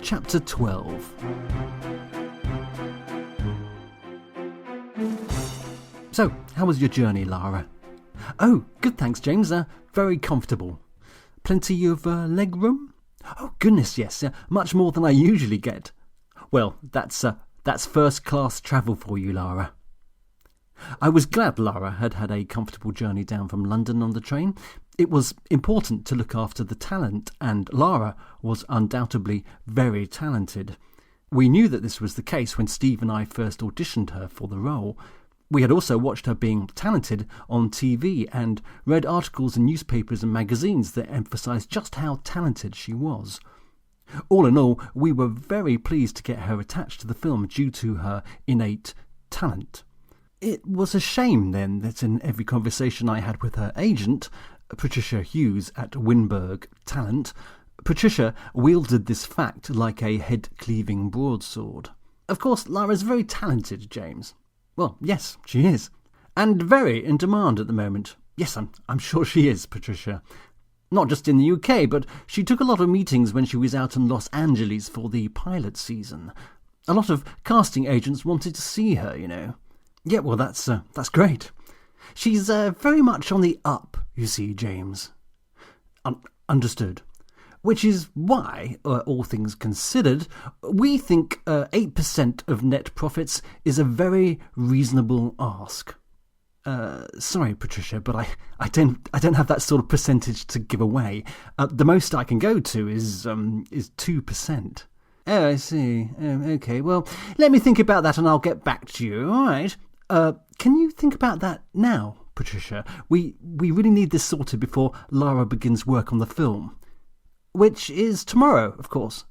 Chapter 12. So, how was your journey, Lara? Oh, good thanks, James. Very comfortable. Plenty of leg room? Oh, goodness, yes. Much more than I usually get. Well, that's first-class travel for you, Lara. I was glad Lara had had a comfortable journey down from London on the train. It was important to look after the talent, and Lara was undoubtedly very talented. We knew that this was the case when Steve and I first auditioned her for the role. We had also watched her being talented on TV and read articles in newspapers and magazines that emphasised just how talented she was. All in all, we were very pleased to get her attached to the film due to her innate talent. It was a shame, then, that in every conversation I had with her agent, Patricia Hughes at Winberg Talent, Patricia wielded this fact like a head-cleaving broadsword. Of course, Lara's very talented, James. Well, yes, she is. And very in demand at the moment. Yes, I'm sure she is, Patricia. Not just in the UK, but she took a lot of meetings when she was out in Los Angeles for the pilot season. A lot of casting agents wanted to see her, you know. Yeah, well, that's great. She's very much on the up, you see, James. Understood. Which is why, all things considered, we think 8% of net profits is a very reasonable ask. Sorry, Patricia, but I don't have that sort of percentage to give away. The most I can go to is 2%. Oh, I see. Okay, well, let me think about that and I'll get back to you, all right? Can you think about that now, Patricia? We really need this sorted before Lara begins work on the film. Which is tomorrow, of course.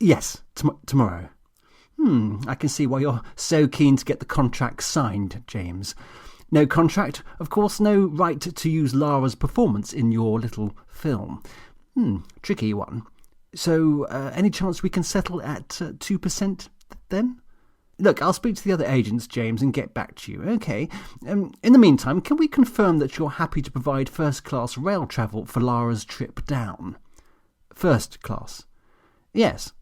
Yes, tomorrow. I can see why you're so keen to get the contract signed, James. No contract, of course, no right to use Lara's performance in your little film. Tricky one. So, any chance we can settle at 2% then? Look, I'll speak to the other agents, James, and get back to you. Okay. In the meantime, can we confirm that you're happy to provide first-class rail travel for Lara's trip down? First class? Yes.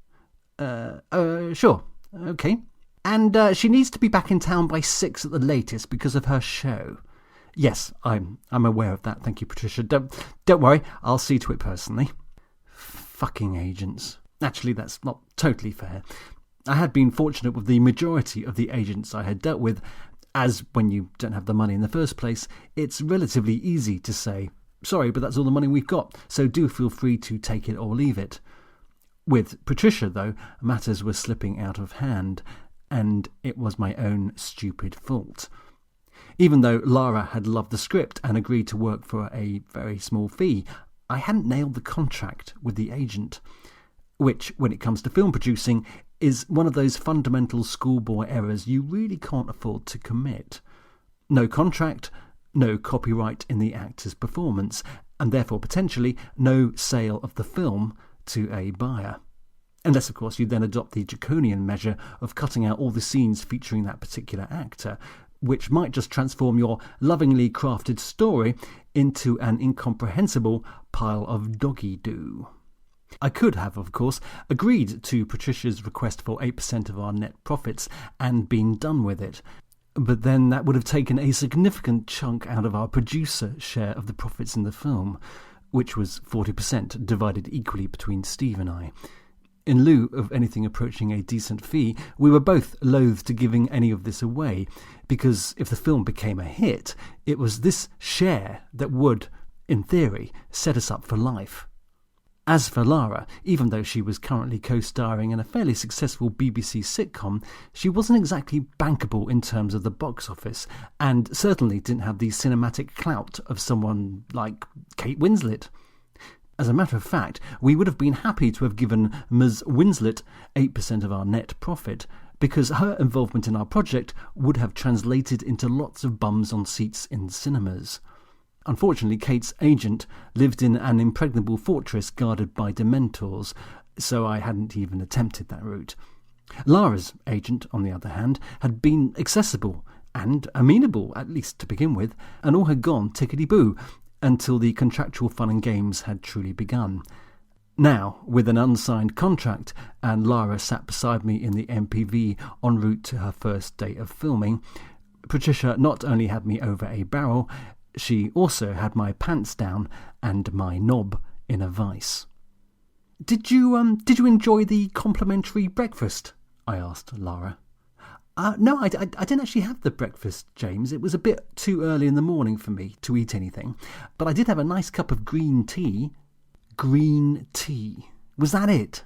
Sure. Okay. And she needs to be back in town by 6 at the latest because of her show. Yes, I'm aware of that. Thank you, Patricia. Don't worry. I'll see to it personally. Fucking agents. Actually, that's not totally fair. I had been fortunate with the majority of the agents I had dealt with, as when you don't have the money in the first place, it's relatively easy to say, sorry, but that's all the money we've got, so do feel free to take it or leave it. With Patricia, though, matters were slipping out of hand, and it was my own stupid fault. Even though Lara had loved the script and agreed to work for a very small fee, I hadn't nailed the contract with the agent, which, when it comes to film producing, is one of those fundamental schoolboy errors you really can't afford to commit. No contract, no copyright in the actor's performance, and therefore potentially no sale of the film to a buyer. Unless, of course, you then adopt the draconian measure of cutting out all the scenes featuring that particular actor, which might just transform your lovingly crafted story into an incomprehensible pile of doggy-doo. I could have, of course, agreed to Patricia's request for 8% of our net profits and been done with it, but then that would have taken a significant chunk out of our producer share of the profits in the film, which was 40% divided equally between Steve and I. In lieu of anything approaching a decent fee, we were both loath to giving any of this away, because if the film became a hit, it was this share that would, in theory, set us up for life. As for Lara, even though she was currently co-starring in a fairly successful BBC sitcom, she wasn't exactly bankable in terms of the box office, and certainly didn't have the cinematic clout of someone like Kate Winslet. As a matter of fact, we would have been happy to have given Ms. Winslet 8% of our net profit, because her involvement in our project would have translated into lots of bums on seats in cinemas. Unfortunately, Kate's agent lived in an impregnable fortress guarded by dementors, so I hadn't even attempted that route. Lara's agent, on the other hand, had been accessible and amenable, at least to begin with, and all had gone tickety-boo until the contractual fun and games had truly begun. Now, with an unsigned contract and Lara sat beside me in the MPV en route to her first day of filming, Patricia not only had me over a barrel, she also had my pants down and my knob in a vice. Did you enjoy the complimentary breakfast?" I asked Lara. No, I didn't actually have the breakfast, James. It was a bit too early in the morning for me to eat anything. But I did have a nice cup of green tea." Green tea. Was that it?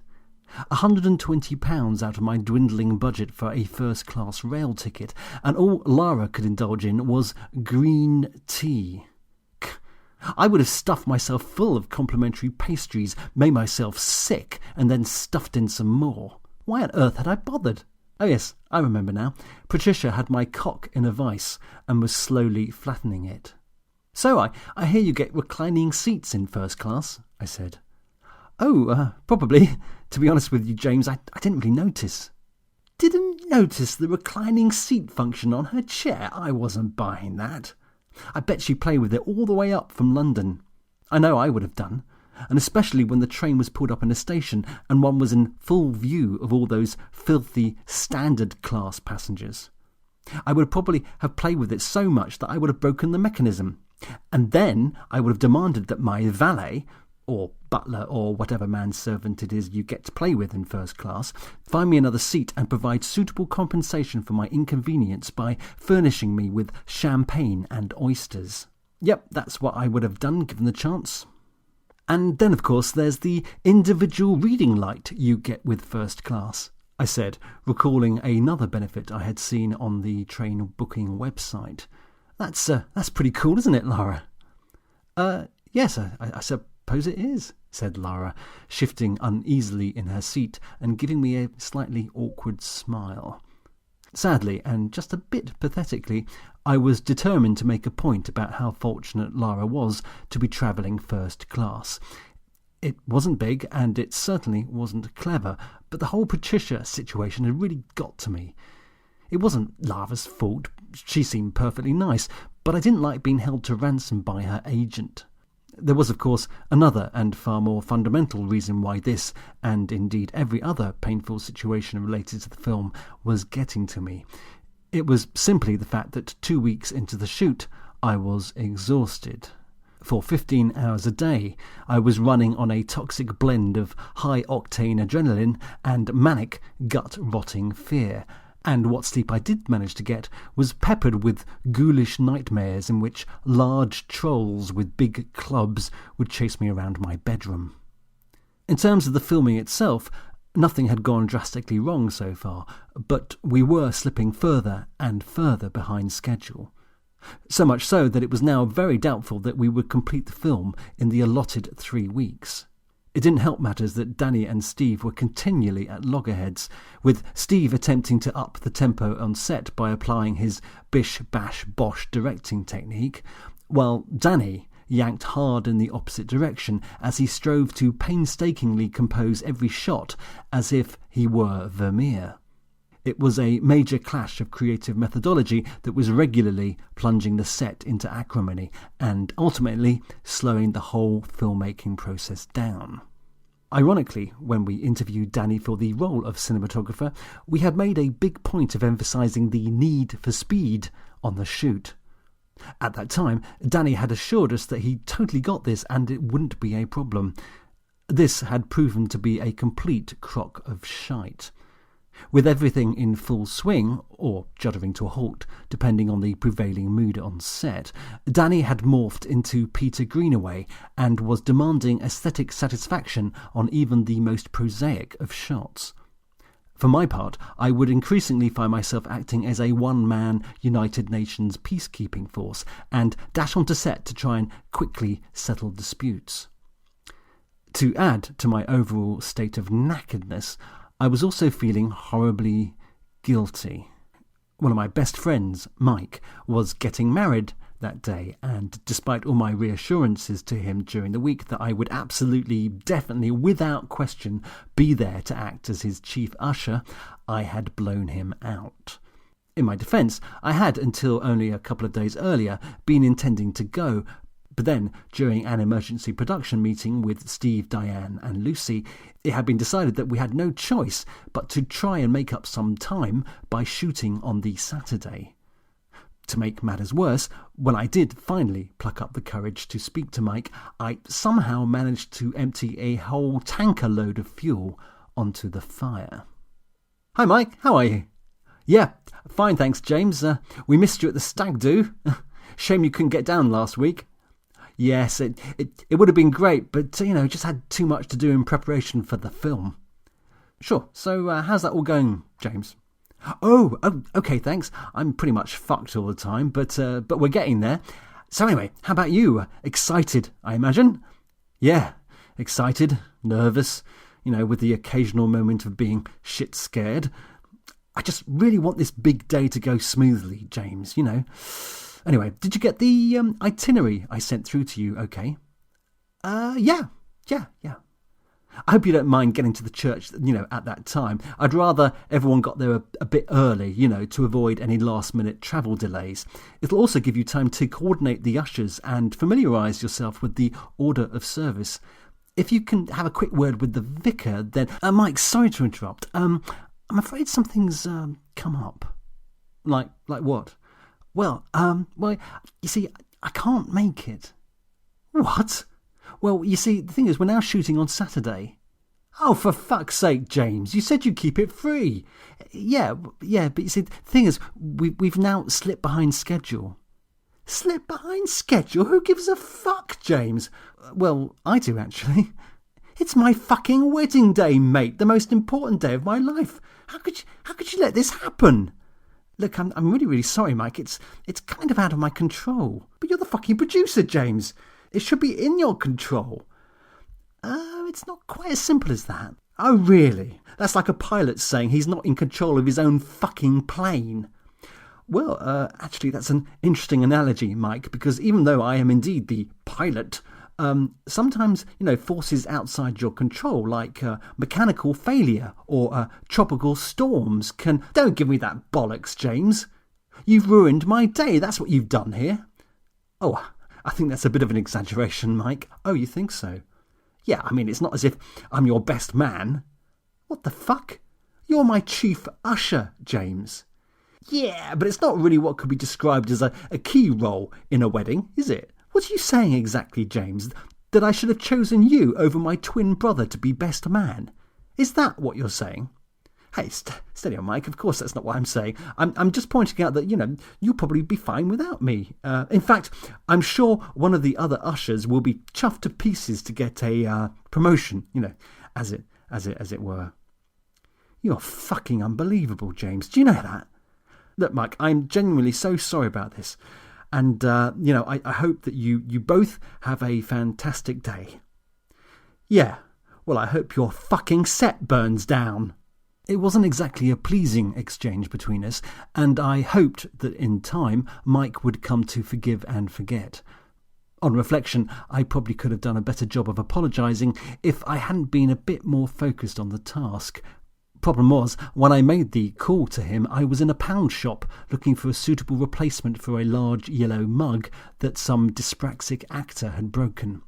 £120 out of my dwindling budget for a first-class rail ticket, and all Lara could indulge in was green tea. I would have stuffed myself full of complimentary pastries, made myself sick, and then stuffed in some more. Why on earth had I bothered? Oh yes, I remember now. Patricia had my cock in a vice and was slowly flattening it. "So I hear you get reclining seats in first class," I said. "Oh, probably. To be honest with you, James, I didn't really notice." "Didn't notice the reclining seat function on her chair? I wasn't buying that. I bet she played with it all the way up from London. I know I would have done, and especially when the train was pulled up in a station and one was in full view of all those filthy standard class passengers. I would probably have played with it so much that I would have broken the mechanism. And then I would have demanded that my valet, or butler, or whatever manservant it is you get to play with in first class, find me another seat and provide suitable compensation for my inconvenience by furnishing me with champagne and oysters. Yep, that's what I would have done given the chance. And then, of course, there's the individual reading light you get with first class," I said, recalling another benefit I had seen on the train booking website. That's pretty cool, isn't it, Lara?" Yes, I suppose it is," said Lara, shifting uneasily in her seat and giving me a slightly awkward smile. Sadly, and just a bit pathetically, I was determined to make a point about how fortunate Lara was to be travelling first class. It wasn't big, and it certainly wasn't clever, but the whole Patricia situation had really got to me. It wasn't Lara's fault. She seemed perfectly nice, but I didn't like being held to ransom by her agent. There was, of course, another and far more fundamental reason why this, and indeed every other painful situation related to the film, was getting to me. It was simply the fact that 2 weeks into the shoot, I was exhausted. For 15 hours a day, I was running on a toxic blend of high-octane adrenaline and manic, gut-rotting fear. And what sleep I did manage to get was peppered with ghoulish nightmares in which large trolls with big clubs would chase me around my bedroom. In terms of the filming itself, nothing had gone drastically wrong so far, but we were slipping further and further behind schedule. So much so that it was now very doubtful that we would complete the film in the allotted 3 weeks. It didn't help matters that Danny and Steve were continually at loggerheads, with Steve attempting to up the tempo on set by applying his bish-bash-bosh directing technique, while Danny yanked hard in the opposite direction as he strove to painstakingly compose every shot as if he were Vermeer. It was a major clash of creative methodology that was regularly plunging the set into acrimony and ultimately slowing the whole filmmaking process down. Ironically, when we interviewed Danny for the role of cinematographer, we had made a big point of emphasising the need for speed on the shoot. At that time, Danny had assured us that he totally got this and it wouldn't be a problem. This had proven to be a complete crock of shite. With everything in full swing, or juddering to a halt, depending on the prevailing mood on set, Danny had morphed into Peter Greenaway and was demanding aesthetic satisfaction on even the most prosaic of shots. For my part, I would increasingly find myself acting as a one-man United Nations peacekeeping force and dash onto set to try and quickly settle disputes. To add to my overall state of knackeredness, I was also feeling horribly guilty. One of my best friends, Mike, was getting married that day, and despite all my reassurances to him during the week that I would absolutely, definitely, without question, be there to act as his chief usher, I had blown him out. In my defence, I had, until only a couple of days earlier, been intending to go, But then, during an emergency production meeting with Steve, Diane and Lucy, it had been decided that we had no choice but to try and make up some time by shooting on the Saturday. To make matters worse, when I did finally pluck up the courage to speak to Mike, I somehow managed to empty a whole tanker load of fuel onto the fire. Hi Mike, how are you? Yeah, fine thanks James. We missed you at the stag do. Shame you couldn't get down last week. Yes, it would have been great, but, just had too much to do in preparation for the film. Sure, so how's that all going, James? Oh, okay, thanks. I'm pretty much fucked all the time, but we're getting there. So anyway, how about you? Excited, I imagine? Yeah, excited, nervous, with the occasional moment of being shit scared. I just really want this big day to go smoothly, James, Anyway, did you get the itinerary I sent through to you okay? Yeah. I hope you don't mind getting to the church, at that time. I'd rather everyone got there a bit early, to avoid any last-minute travel delays. It'll also give you time to coordinate the ushers and familiarise yourself with the order of service. If you can have a quick word with the vicar, then... Mike, sorry to interrupt. I'm afraid something's come up. Like what? Well, you see, I can't make it. What? Well, you see, the thing is, we're now shooting on Saturday. Oh, for fuck's sake, James, you said you'd keep it free. Yeah, but you see, the thing is, we've now slipped behind schedule. Slipped behind schedule? Who gives a fuck, James? Well, I do, actually. It's my fucking wedding day, mate, the most important day of my life. How could you let this happen? Look, I'm really, really sorry, Mike. It's kind of out of my control. But you're the fucking producer, James. It should be in your control. It's not quite as simple as that. Oh, really? That's like a pilot saying he's not in control of his own fucking plane. Well, actually, that's an interesting analogy, Mike, because even though I am indeed the pilot, sometimes, forces outside your control, like mechanical failure or tropical storms can... Don't give me that bollocks, James. You've ruined my day. That's what you've done here. Oh, I think that's a bit of an exaggeration, Mike. Oh, you think so? Yeah, I mean, it's not as if I'm your best man. What the fuck? You're my chief usher, James. Yeah, but it's not really what could be described as a key role in a wedding, is it? What are you saying exactly, James? That I should have chosen you over my twin brother to be best man? Is that what you're saying? Hey, steady on, Mike. Of course that's not what I'm saying. I'm just pointing out that, you'll probably be fine without me. In fact, I'm sure one of the other ushers will be chuffed to pieces to get a promotion, as it were. You're fucking unbelievable, James. Do you know that? Look, Mike, I'm genuinely so sorry about this. And, I hope that you both have a fantastic day. Yeah, well, I hope your fucking set burns down. It wasn't exactly a pleasing exchange between us, and I hoped that in time Mike would come to forgive and forget. On reflection, I probably could have done a better job of apologising if I hadn't been a bit more focused on the task. Problem was, when I made the call to him, I was in a pound shop looking for a suitable replacement for a large yellow mug that some dyspraxic actor had broken.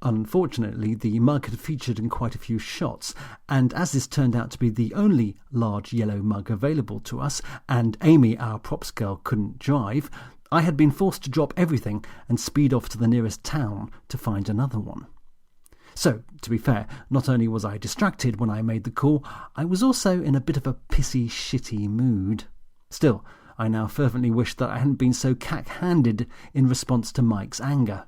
Unfortunately, the mug had featured in quite a few shots, and as this turned out to be the only large yellow mug available to us, and Amy, our props girl, couldn't drive, I had been forced to drop everything and speed off to the nearest town to find another one. So, to be fair, not only was I distracted when I made the call, I was also in a bit of a pissy, shitty mood. Still, I now fervently wished that I hadn't been so cack-handed in response to Mike's anger.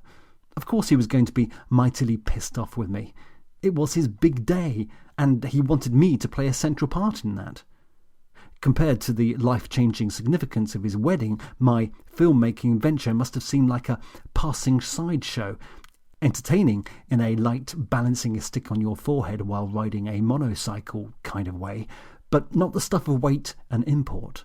Of course he was going to be mightily pissed off with me. It was his big day, and he wanted me to play a central part in that. Compared to the life-changing significance of his wedding, my filmmaking venture must have seemed like a passing sideshow, entertaining in a light balancing a stick on your forehead while riding a monocycle kind of way, but not the stuff of weight and import.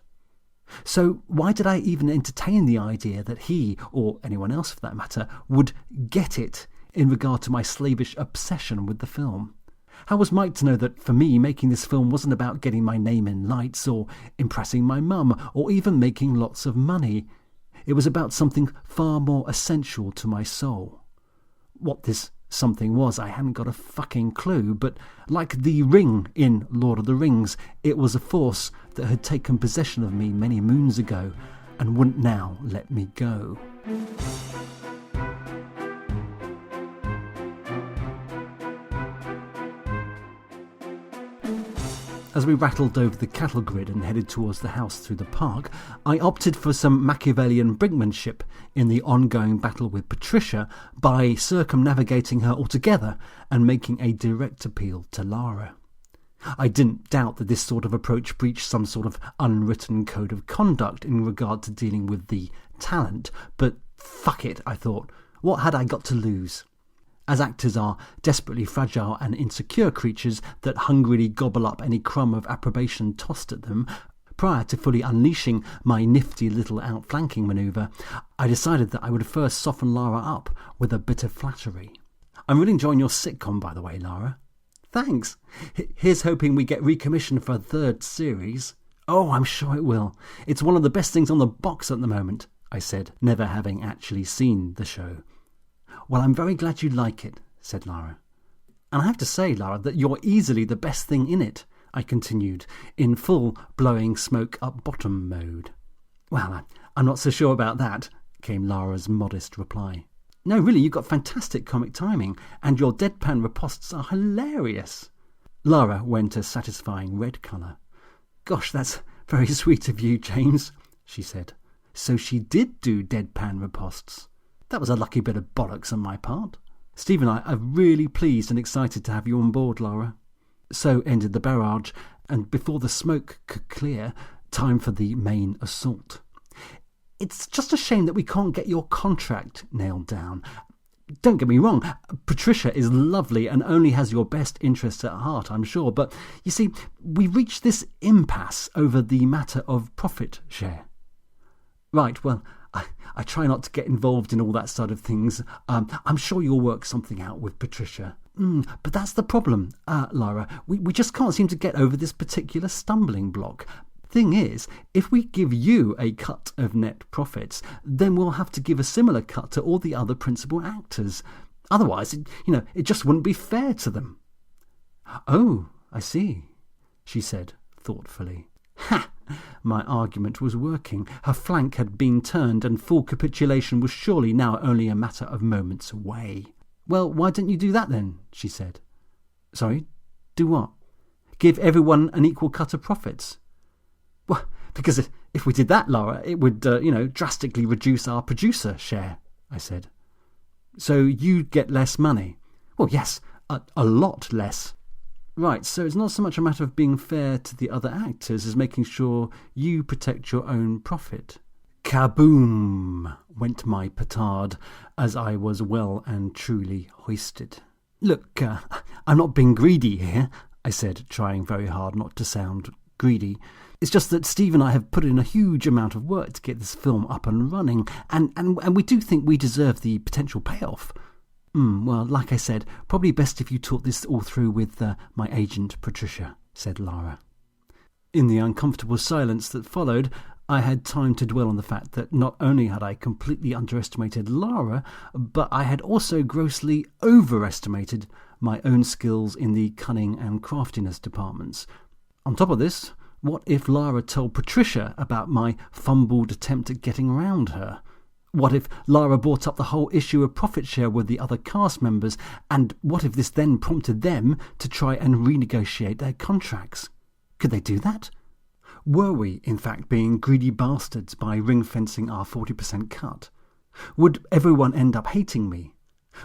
So why did I even entertain the idea that he, or anyone else for that matter, would get it in regard to my slavish obsession with the film? How was Mike to know that for me making this film wasn't about getting my name in lights or impressing my mum or even making lots of money? It was about something far more essential to my soul. What this something was, I hadn't got a fucking clue, but like the ring in Lord of the Rings, it was a force that had taken possession of me many moons ago and wouldn't now let me go. As we rattled over the cattle grid and headed towards the house through the park, I opted for some Machiavellian brinkmanship in the ongoing battle with Patricia by circumnavigating her altogether and making a direct appeal to Lara. I didn't doubt that this sort of approach breached some sort of unwritten code of conduct in regard to dealing with the talent, but fuck it, I thought. What had I got to lose? As actors are desperately fragile and insecure creatures that hungrily gobble up any crumb of approbation tossed at them, prior to fully unleashing my nifty little outflanking manoeuvre, I decided that I would first soften Lara up with a bit of flattery. I'm really enjoying your sitcom, by the way, Lara. Thanks. Here's hoping we get recommissioned for a third series. Oh, I'm sure it will. It's one of the best things on the box at the moment, I said, never having actually seen the show. Well, I'm very glad you like it, said Lara. And I have to say, Lara, that you're easily the best thing in it, I continued, in full blowing smoke up bottom mode. Well, I'm not so sure about that, came Lara's modest reply. No, really, you've got fantastic comic timing, and your deadpan ripostes are hilarious. Lara went a satisfying red colour. Gosh, that's very sweet of you, James, she said. So she did do deadpan ripostes. That was a lucky bit of bollocks on my part. Steve and I are really pleased and excited to have you on board, Lara. So ended the barrage, and before the smoke could clear, time for the main assault. It's just a shame that we can't get your contract nailed down. Don't get me wrong, Patricia is lovely and only has your best interests at heart, I'm sure, but you see, we reached this impasse over the matter of profit share. Right, well, I try not to get involved in all that sort of things. I'm sure you'll work something out with Patricia. But that's the problem, Lara. We just can't seem to get over this particular stumbling block. Thing is, if we give you a cut of net profits, then we'll have to give a similar cut to all the other principal actors. Otherwise, it just wouldn't be fair to them. Oh, I see, she said thoughtfully. Ha! My argument was working. Her flank had been turned, and full capitulation was surely now only a matter of moments away. Well, why don't you do that then? She said. Sorry, do what? Give everyone an equal cut of profits? Well, because if we did that, Lara, it would, drastically reduce our producer share, I said. So you'd get less money? Well, yes, a lot less. Right, so it's not so much a matter of being fair to the other actors as making sure you protect your own profit. Kaboom! Went my petard as I was well and truly hoisted. Look, I'm not being greedy here, I said, trying very hard not to sound greedy. It's just that Steve and I have put in a huge amount of work to get this film up and running, and we do think we deserve the potential payoff. Well, like I said, probably best if you talk this all through with my agent, Patricia, said Lara. In the uncomfortable silence that followed, I had time to dwell on the fact that not only had I completely underestimated Lara, but I had also grossly overestimated my own skills in the cunning and craftiness departments. On top of this, what if Lara told Patricia about my fumbled attempt at getting around her? What if Lara brought up the whole issue of profit share with the other cast members, and what if this then prompted them to try and renegotiate their contracts? Could they do that? Were we, in fact, being greedy bastards by ring-fencing our 40% cut? Would everyone end up hating me?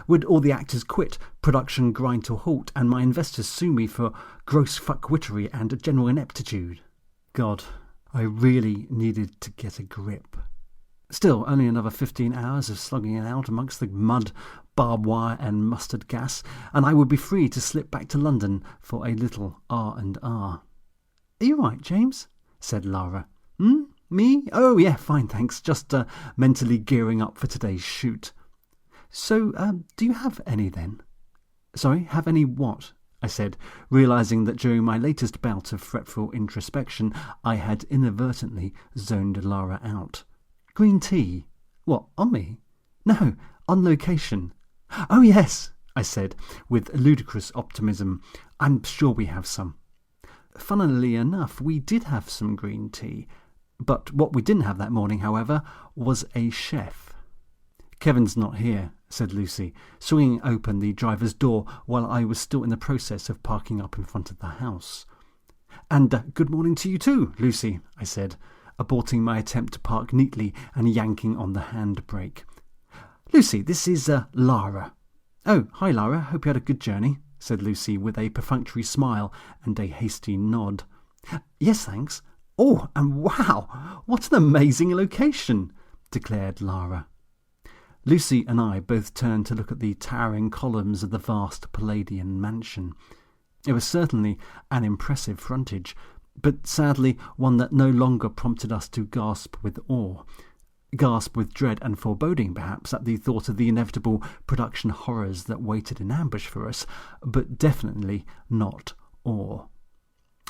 Would all the actors quit, production grind to a halt, and my investors sue me for gross fuckwittery and general ineptitude? God, I really needed to get a grip. Still, only another 15 hours of slugging it out amongst the mud, barbed wire and mustard gas, and I would be free to slip back to London for a little R&R. Are you right, James? Said Lara. Me? Oh, yeah, fine, thanks. Just mentally gearing up for today's shoot. So, do you have any then? Sorry, have any what? I said, realising that during my latest bout of fretful introspection I had inadvertently zoned Lara out. Green tea, What, on me? No, on location. Oh, yes, I said, with ludicrous optimism. I'm sure we have some. Funnily enough, we did have some green tea. But what we didn't have that morning, however, was a chef. Kevin's not here, said Lucy, swinging open the driver's door while I was still in the process of parking up in front of the house. And good morning to you too, Lucy, I said, aborting my attempt to park neatly and yanking on the handbrake. Lucy, this is Lara. Oh, hi Lara, hope you had a good journey, said Lucy with a perfunctory smile and a hasty nod. Yes, thanks. Oh, and wow, what an amazing location, declared Lara. Lucy and I both turned to look at the towering columns of the vast Palladian mansion. It was certainly an impressive frontage, but sadly one that no longer prompted us to gasp with awe. Gasp with dread and foreboding, perhaps, at the thought of the inevitable production horrors that waited in ambush for us, but definitely not awe.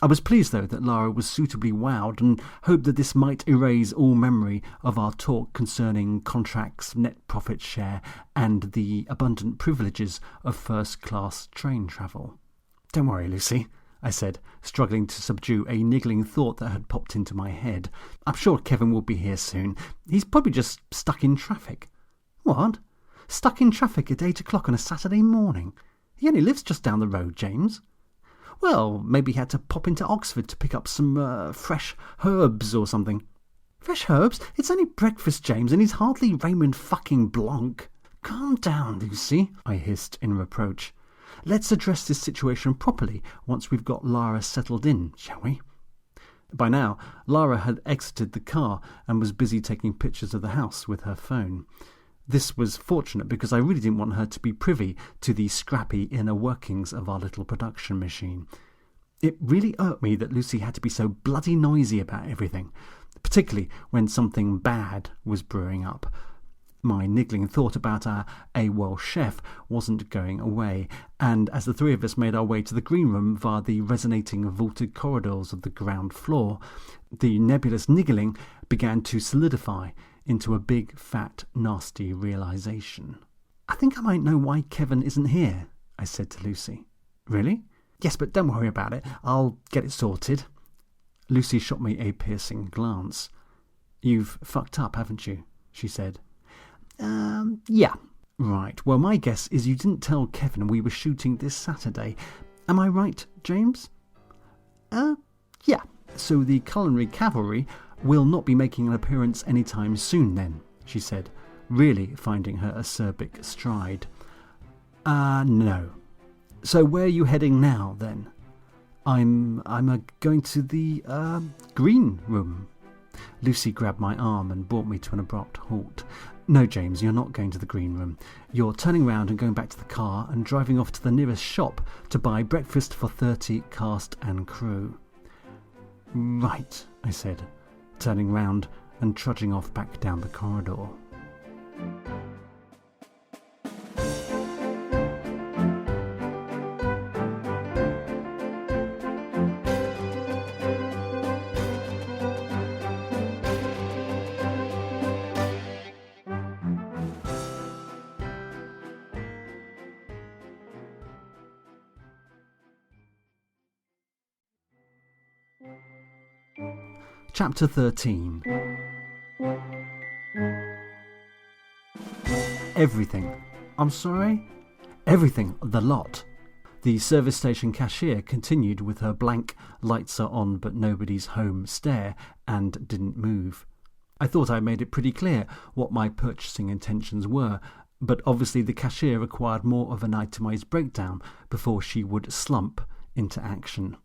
I was pleased, though, that Lara was suitably wowed and hoped that this might erase all memory of our talk concerning contracts, net profit share, and the abundant privileges of first-class train travel. Don't worry, Lucy, I said, struggling to subdue a niggling thought that had popped into my head. I'm sure Kevin will be here soon. He's probably just stuck in traffic. What? Stuck in traffic at 8 o'clock on a Saturday morning? He only lives just down the road, James. Well, maybe he had to pop into Oxford to pick up some fresh herbs or something. Fresh herbs? It's only breakfast, James, and he's hardly Raymond fucking Blanc. Calm down, Lucy, I hissed in reproach. Let's address this situation properly once we've got Lara settled in, shall we? By now, Lara had exited the car and was busy taking pictures of the house with her phone. This was fortunate because I really didn't want her to be privy to the scrappy inner workings of our little production machine. It really irked me that Lucy had to be so bloody noisy about everything, particularly when something bad was brewing up. My niggling thought about our AWOL chef wasn't going away, and as the three of us made our way to the green room via the resonating vaulted corridors of the ground floor, the nebulous niggling began to solidify into a big, fat, nasty realization. I think I might know why Kevin isn't here, I said to Lucy. Really? Yes, but don't worry about it. I'll get it sorted. Lucy shot me a piercing glance. You've fucked up, haven't you? She said. Yeah. Right. Well, my guess is you didn't tell Kevin we were shooting this Saturday. Am I right, James? Yeah. So the culinary cavalry will not be making an appearance anytime soon then, she said, really finding her acerbic stride. No. So where are you heading now, then? I'm going to the, green room. Lucy grabbed my arm and brought me to an abrupt halt. No, James, you're not going to the green room. You're turning round and going back to the car and driving off to the nearest shop to buy breakfast for 30 cast and crew. Right, I said, turning round and trudging off back down the corridor. Chapter 13. Everything. I'm sorry? Everything, the lot. The service station cashier continued with her blank, lights are on but nobody's home stare and didn't move. I thought I made it pretty clear what my purchasing intentions were, but obviously the cashier required more of an itemised breakdown before she would slump into action.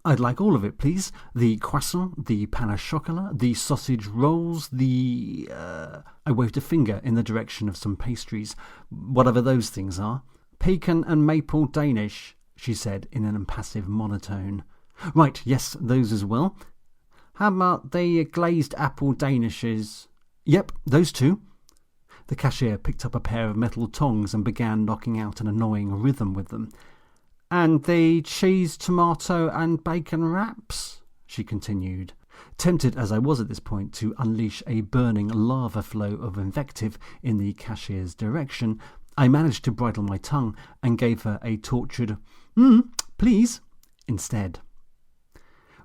I'd like all of it, please. The croissant, the pain au chocolat, the sausage rolls, the... I waved a finger in the direction of some pastries, whatever those things are. Pecan and maple Danish, she said in an impassive monotone. Right, yes, those as well. How about the glazed apple Danishes? Yep, those two. The cashier picked up a pair of metal tongs and began knocking out an annoying rhythm with them. And the cheese, tomato and bacon wraps, she continued. Tempted as I was at this point to unleash a burning lava flow of invective in the cashier's direction, I managed to bridle my tongue and gave her a tortured, please, instead.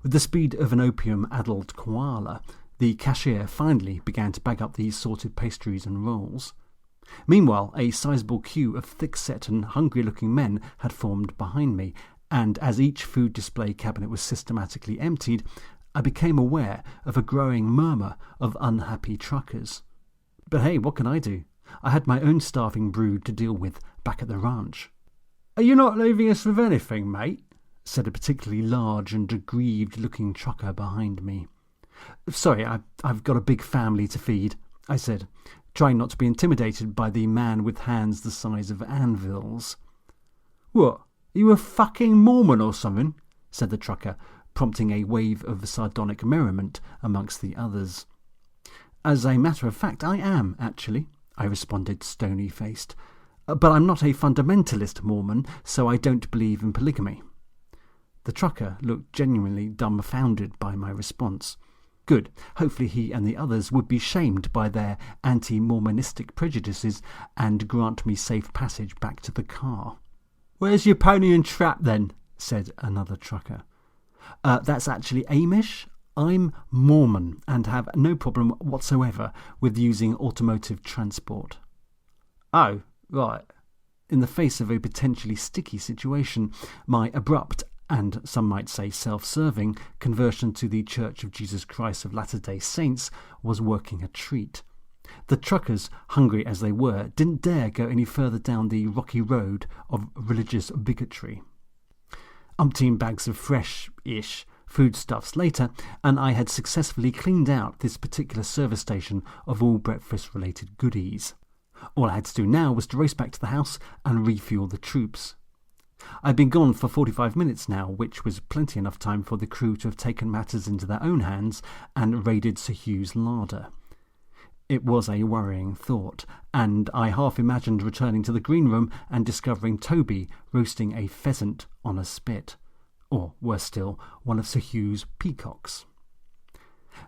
With the speed of an opium-addled koala, the cashier finally began to bag up the assorted pastries and rolls. Meanwhile, a sizable queue of thick-set and hungry-looking men had formed behind me, and as each food display cabinet was systematically emptied, I became aware of a growing murmur of unhappy truckers. But hey, what can I do? I had my own starving brood to deal with back at the ranch. "Are you not leaving us with anything, mate?" said a particularly large and aggrieved-looking trucker behind me. "Sorry, I've got a big family to feed," I said, trying not to be intimidated by the man with hands the size of anvils. "What, are you a fucking Mormon or something?" said the trucker, prompting a wave of sardonic merriment amongst the others. "As a matter of fact, I am, actually," I responded stony-faced. "But I'm not a fundamentalist Mormon, so I don't believe in polygamy." The trucker looked genuinely dumbfounded by my response. Good. Hopefully he and the others would be shamed by their anti-Mormonistic prejudices and grant me safe passage back to the car. "Where's your pony and trap, then?" said another trucker. That's actually Amish. I'm Mormon and have no problem whatsoever with using automotive transport." "Oh, right." In the face of a potentially sticky situation, my abrupt and some might say self-serving conversion to the Church of Jesus Christ of Latter-day Saints was working a treat. The truckers, hungry as they were, didn't dare go any further down the rocky road of religious bigotry. Umpteen bags of fresh-ish foodstuffs later, and I had successfully cleaned out this particular service station of all breakfast-related goodies. All I had to do now was to race back to the house and refuel the troops. I'd been gone for 45 minutes now, which was plenty enough time for the crew to have taken matters into their own hands and raided Sir Hugh's larder. It was a worrying thought, and I half imagined returning to the green room and discovering Toby roasting a pheasant on a spit, or, worse still, one of Sir Hugh's peacocks.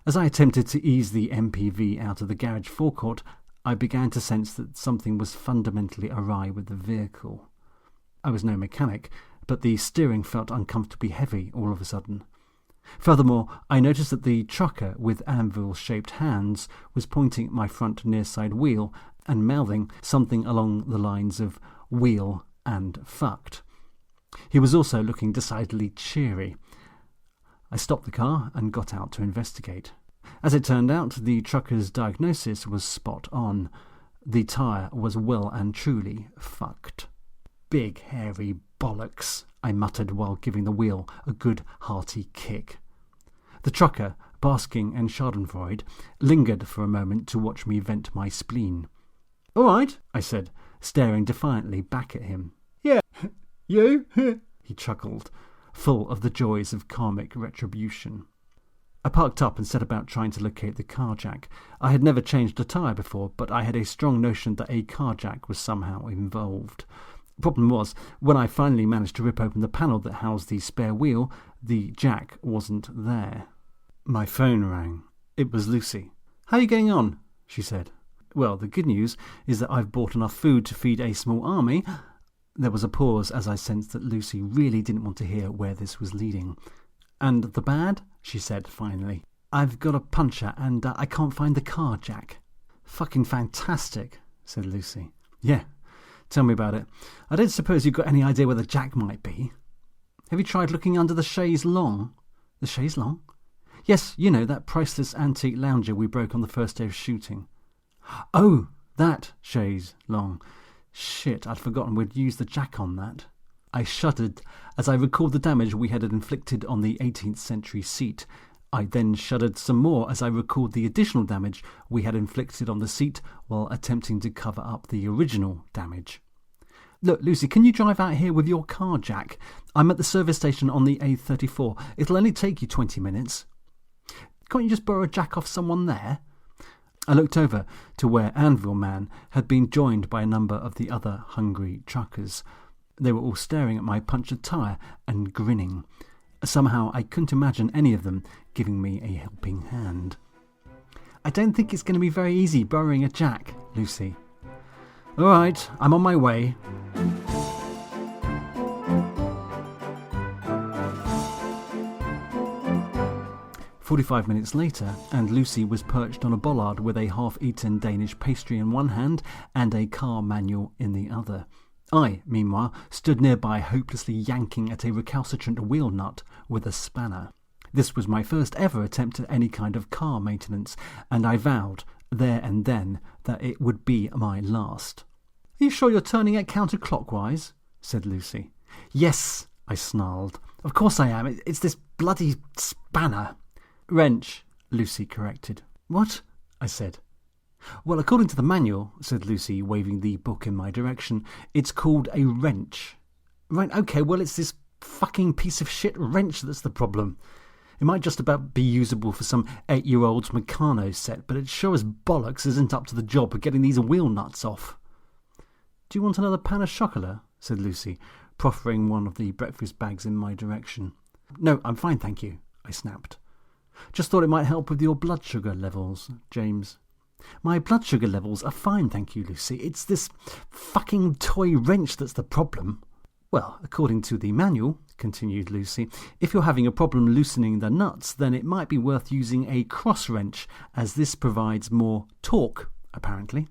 As I attempted to ease the MPV out of the garage forecourt, I began to sense that something was fundamentally awry with the vehicle. I was no mechanic, but the steering felt uncomfortably heavy all of a sudden. Furthermore, I noticed that the trucker with anvil-shaped hands was pointing at my front near-side wheel and mouthing something along the lines of "wheel" and "fucked." He was also looking decidedly cheery. I stopped the car and got out to investigate. As it turned out, the trucker's diagnosis was spot on. The tyre was well and truly fucked. "Big hairy bollocks," I muttered while giving the wheel a good hearty kick. The trucker, basking in schadenfreude, lingered for a moment to watch me vent my spleen. "All right," I said, staring defiantly back at him. "Yeah, you?" he chuckled, full of the joys of karmic retribution. I parked up and set about trying to locate the car jack. I had never changed a tyre before, but I had a strong notion that a car jack was somehow involved. The problem was, when I finally managed to rip open the panel that housed the spare wheel, the jack wasn't there. My phone rang. It was Lucy. "How are you getting on?" she said. "Well, the good news is that I've bought enough food to feed a small army." There was a pause as I sensed that Lucy really didn't want to hear where this was leading. "And the bad?" she said finally. "I've got a puncture and I can't find the car jack." "Fucking fantastic," said Lucy. "Yeah. Tell me about it. I don't suppose you've got any idea where the jack might be. Have you tried looking under the chaise longue?" "The chaise longue?" "Yes, you know, that priceless antique lounger we broke on the first day of shooting." "Oh, that chaise longue. Shit, I'd forgotten we'd used the jack on that." I shuddered as I recalled the damage we had inflicted on the 18th century seat. I then shuddered some more as I recalled the additional damage we had inflicted on the seat while attempting to cover up the original damage. "Look, Lucy, can you drive out here with your car jack? I'm at the service station on the A34. It'll only take you 20 minutes. Can't you just borrow a jack off someone there?" I looked over to where Anvil Man had been joined by a number of the other hungry truckers. They were all staring at my punctured tyre and grinning. Somehow I couldn't imagine any of them giving me a helping hand. "I don't think it's going to be very easy borrowing a jack, Lucy." "All right, I'm on my way." "45 minutes later, and Lucy was perched on a bollard with a half-eaten Danish pastry in one hand and a car manual in the other. I, meanwhile, stood nearby hopelessly yanking at a recalcitrant wheel nut with a spanner. This was my first ever attempt at any kind of car maintenance, and I vowed, there and then, that it would be my last. "Are you sure you're turning it counterclockwise?" said Lucy. "Yes," I snarled. "Of course I am. It's this bloody spanner." "Wrench," Lucy corrected. "What?" I said. "Well, according to the manual," said Lucy, waving the book in my direction, "it's called a wrench." "Right, okay, well, it's this fucking piece of shit wrench that's the problem. It might just about be usable for some 8-year-old's Meccano set, but it sure as bollocks isn't up to the job of getting these wheel nuts off." "Do you want another pan of chocolat?" said Lucy, proffering one of the breakfast bags in my direction. "No, I'm fine, thank you," I snapped. "Just thought it might help with your blood sugar levels, James." "My blood sugar levels are fine, thank you, Lucy. It's this fucking toy wrench that's the problem." "Well, according to the manual," continued Lucy, "if you're having a problem loosening the nuts, then it might be worth using a cross wrench, as this provides more torque, apparently."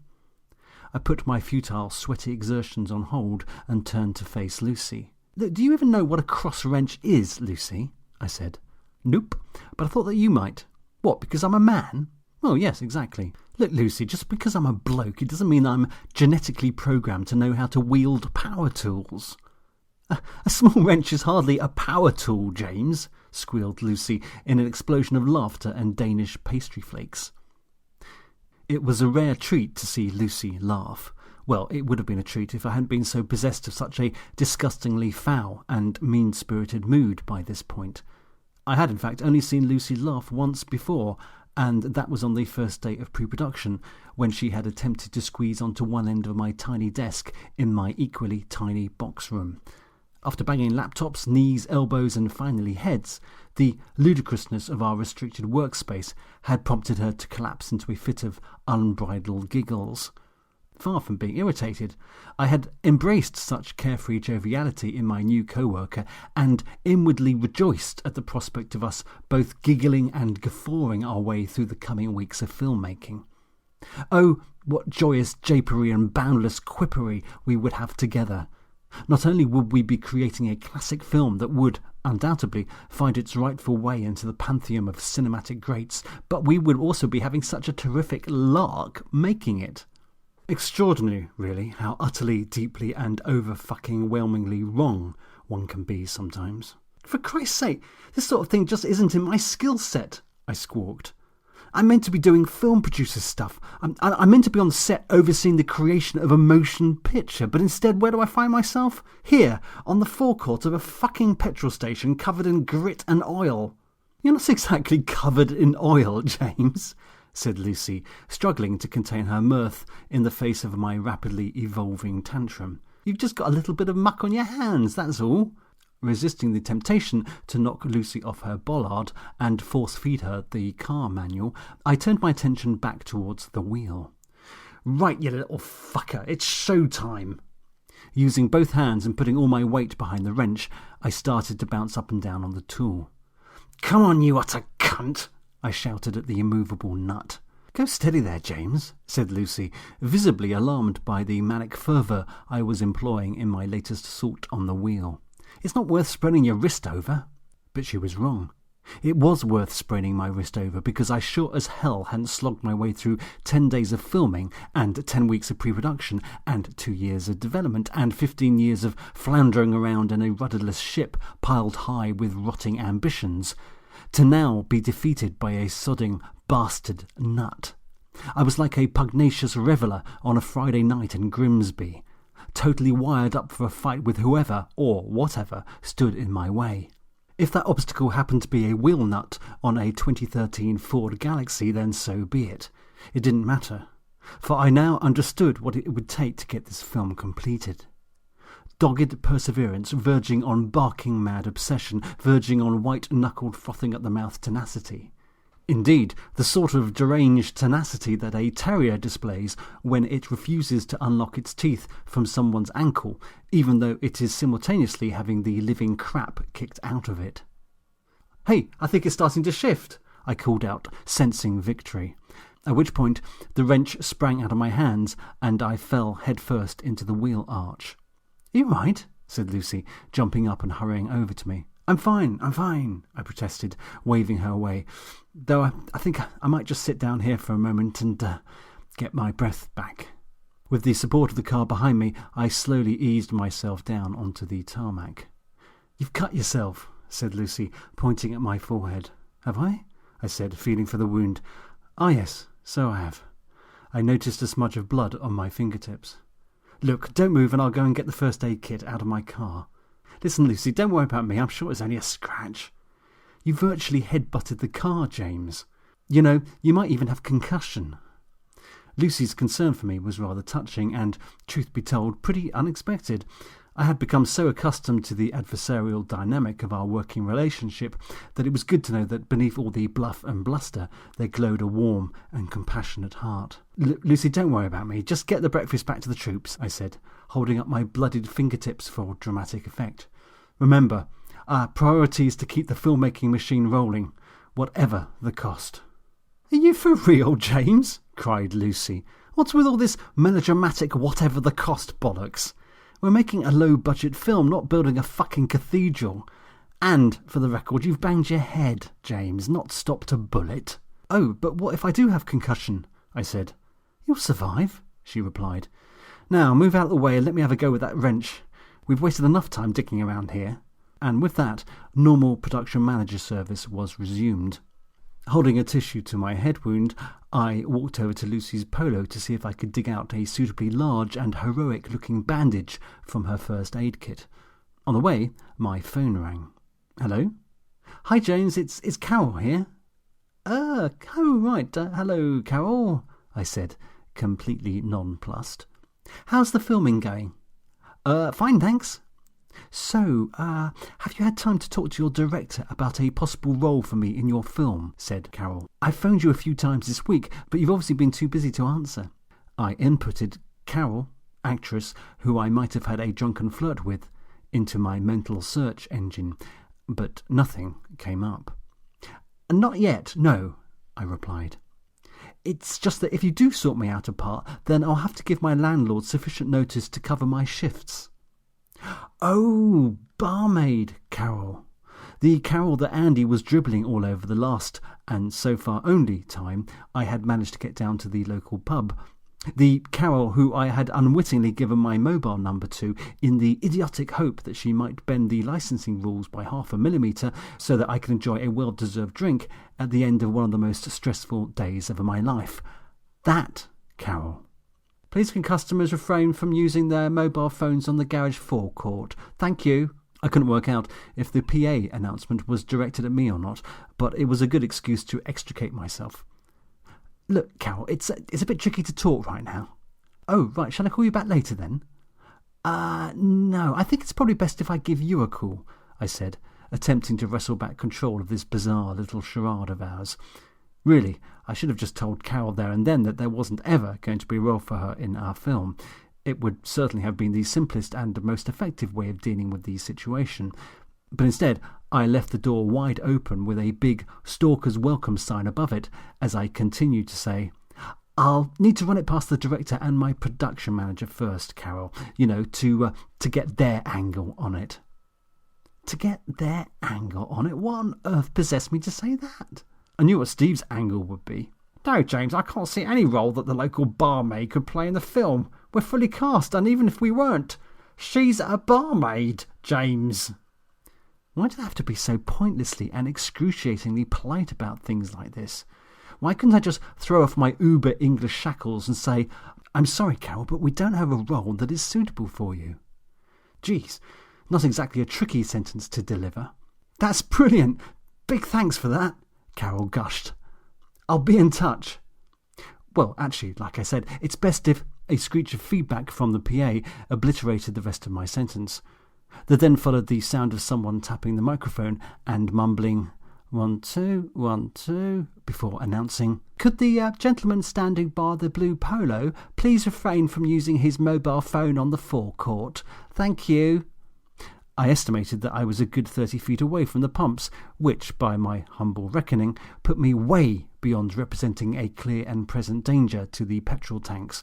I put my futile, sweaty exertions on hold and turned to face Lucy. "Do you even know what a cross wrench is, Lucy?" I said. "Nope, but I thought that you might." "What, because I'm a man?" "Oh, yes, exactly. Look, Lucy, just because I'm a bloke, it doesn't mean I'm genetically programmed to know how to wield power tools." A small wrench is hardly a power tool, James," squealed Lucy in an explosion of laughter and Danish pastry flakes. It was a rare treat to see Lucy laugh. Well, it would have been a treat if I hadn't been so possessed of such a disgustingly foul and mean-spirited mood by this point. I had, in fact, only seen Lucy laugh once before, and that was on the first day of pre-production, when she had attempted to squeeze onto one end of my tiny desk in my equally tiny box room. After banging laptops, knees, elbows, and finally heads, the ludicrousness of our restricted workspace had prompted her to collapse into a fit of unbridled giggles. Far from being irritated, I had embraced such carefree joviality in my new co-worker and inwardly rejoiced at the prospect of us both giggling and guffawing our way through the coming weeks of filmmaking. Oh, what joyous japery and boundless quippery we would have together! Not only would we be creating a classic film that would, undoubtedly, find its rightful way into the pantheon of cinematic greats, but we would also be having such a terrific lark making it. Extraordinary, really, how utterly, deeply, and over-fucking-whelmingly wrong one can be sometimes. "For Christ's sake, this sort of thing just isn't in my skill set," I squawked. "I'm meant to be doing film producer stuff. I'm meant to be on the set overseeing the creation of a motion picture, but instead where do I find myself? Here, on the forecourt of a fucking petrol station covered in grit and oil." "You're not exactly covered in oil, James," said Lucy, struggling to contain her mirth in the face of my rapidly evolving tantrum. "You've just got a little bit of muck on your hands, that's all." Resisting the temptation to knock Lucy off her bollard and force-feed her the car manual, I turned my attention back towards the wheel. "Right, you little fucker, it's show time." Using both hands and putting all my weight behind the wrench, I started to bounce up and down on the tool. "Come on, you utter cunt," I shouted at the immovable nut. "Go steady there, James," said Lucy, visibly alarmed by the manic fervour I was employing in my latest assault on the wheel. "It's not worth spreading your wrist over." But she was wrong. It was worth spraining my wrist over, because I sure as hell hadn't slogged my way through 10 days of filming, and 10 weeks of pre-production, and 2 years of development, and 15 years of floundering around in a rudderless ship piled high with rotting ambitions, to now be defeated by a sodding bastard nut. I was like a pugnacious reveller on a Friday night in Grimsby, totally wired up for a fight with whoever, or whatever, stood in my way. If that obstacle happened to be a wheel nut on a 2013 Ford Galaxy, then so be it. It didn't matter, for I now understood what it would take to get this film completed. dogged perseverance verging on barking mad obsession, verging on white-knuckled frothing-at-the-mouth tenacity. Indeed, the sort of deranged tenacity that a terrier displays when it refuses to unlock its teeth from someone's ankle, even though it is simultaneously having the living crap kicked out of it. "Hey, I think it's starting to shift," I called out, sensing victory. At which point the wrench sprang out of my hands and I fell headfirst into the wheel arch. "Are you right?" said Lucy, jumping up and hurrying over to me. I'm fine, I protested, waving her away, though I think I might just sit down here for a moment and get my breath back. With the support of the car behind me, I slowly eased myself down onto the tarmac. "You've cut yourself," said Lucy, pointing at my forehead. "Have I?" I said, feeling for the wound. "Ah, yes, so I have." I noticed a smudge of blood on my fingertips. "Look, don't move and I'll go and get the first aid kit out of my car." "Listen, Lucy, don't worry about me. I'm sure it's only a scratch." "You virtually head-butted the car, James. You know, you might even have concussion." Lucy's concern for me was rather touching and, truth be told, pretty unexpected. I had become so accustomed to the adversarial dynamic of our working relationship that it was good to know that beneath all the bluff and bluster there glowed a warm and compassionate heart. "Lucy, don't worry about me. Just get the breakfast back to the troops," I said, holding up my bloodied fingertips for dramatic effect. "Remember, our priority is to keep the filmmaking machine rolling, whatever the cost." "Are you for real, James?" cried Lucy. "What's with all this melodramatic whatever the cost bollocks? We're making a low-budget film, not building a fucking cathedral. And, for the record, you've banged your head, James, not stopped a bullet." "Oh, but what if I do have concussion?" I said. "You'll survive," she replied. "Now, move out of the way and let me have a go with that wrench. We've wasted enough time digging around here." And with that, normal production manager service was resumed. Holding a tissue to my head wound, I walked over to Lucy's polo to see if I could dig out a suitably large and heroic-looking bandage from her first aid kit. On the way, my phone rang. "Hello?" "Hi, James, it's Carol here." Oh, right. Hello, Carol," I said, completely nonplussed. "How's the filming going?" Fine, thanks." "So, have you had time to talk to your director about a possible role for me in your film?" said Carol. "I've phoned you a few times this week, but you've obviously been too busy to answer." I inputted Carol, actress who I might have had a drunken flirt with, into my mental search engine, but nothing came up. "Not yet, no," I replied. "It's just that if you do sort me out a part, then I'll have to give my landlord sufficient notice to cover my shifts." "Oh, barmaid Carol. The Carol that Andy was dribbling all over the last, and so far only, time I had managed to get down to the local pub. The Carol who I had unwittingly given my mobile number to in the idiotic hope that she might bend the licensing rules by 0.5 millimetre so that I could enjoy a well-deserved drink at the end of one of the most stressful days of my life. That Carol. "Please can customers refrain from using their mobile phones on the garage forecourt? Thank you." I couldn't work out if the PA announcement was directed at me or not, but it was a good excuse to extricate myself. "Look, Carol, it's a bit tricky to talk right now." "Oh, right, shall I call you back later then?" No, I think it's probably best if I give you a call," I said, attempting to wrestle back control of this bizarre little charade of ours. Really, I should have just told Carol there and then that there wasn't ever going to be a role for her in our film. It would certainly have been the simplest and most effective way of dealing with the situation. But instead, I left the door wide open with a big stalker's welcome sign above it as I continued to say, "I'll need to run it past the director and my production manager first, Carol, to get their angle on it." To get their angle on it? What on earth possessed me to say that? I knew what Steve's angle would be. "No, James, I can't see any role that the local barmaid could play in the film. We're fully cast, and even if we weren't, she's a barmaid, James." Why do I have to be so pointlessly and excruciatingly polite about things like this? Why couldn't I just throw off my uber English shackles and say, "I'm sorry, Carol, but we don't have a role that is suitable for you"? Geez, not exactly a tricky sentence to deliver. "That's brilliant. Big thanks for that," Carol gushed. "I'll be in touch." Well, actually, like I said, it's best if A screech of feedback from the PA obliterated the rest of my sentence. There then followed the sound of someone tapping the microphone and mumbling, 1, 2, 1, 2, before announcing, "Could the gentleman standing by the blue polo please refrain from using his mobile phone on the forecourt? Thank you." I estimated that I was a good 30 feet away from the pumps, which, by my humble reckoning, put me way beyond representing a clear and present danger to the petrol tanks.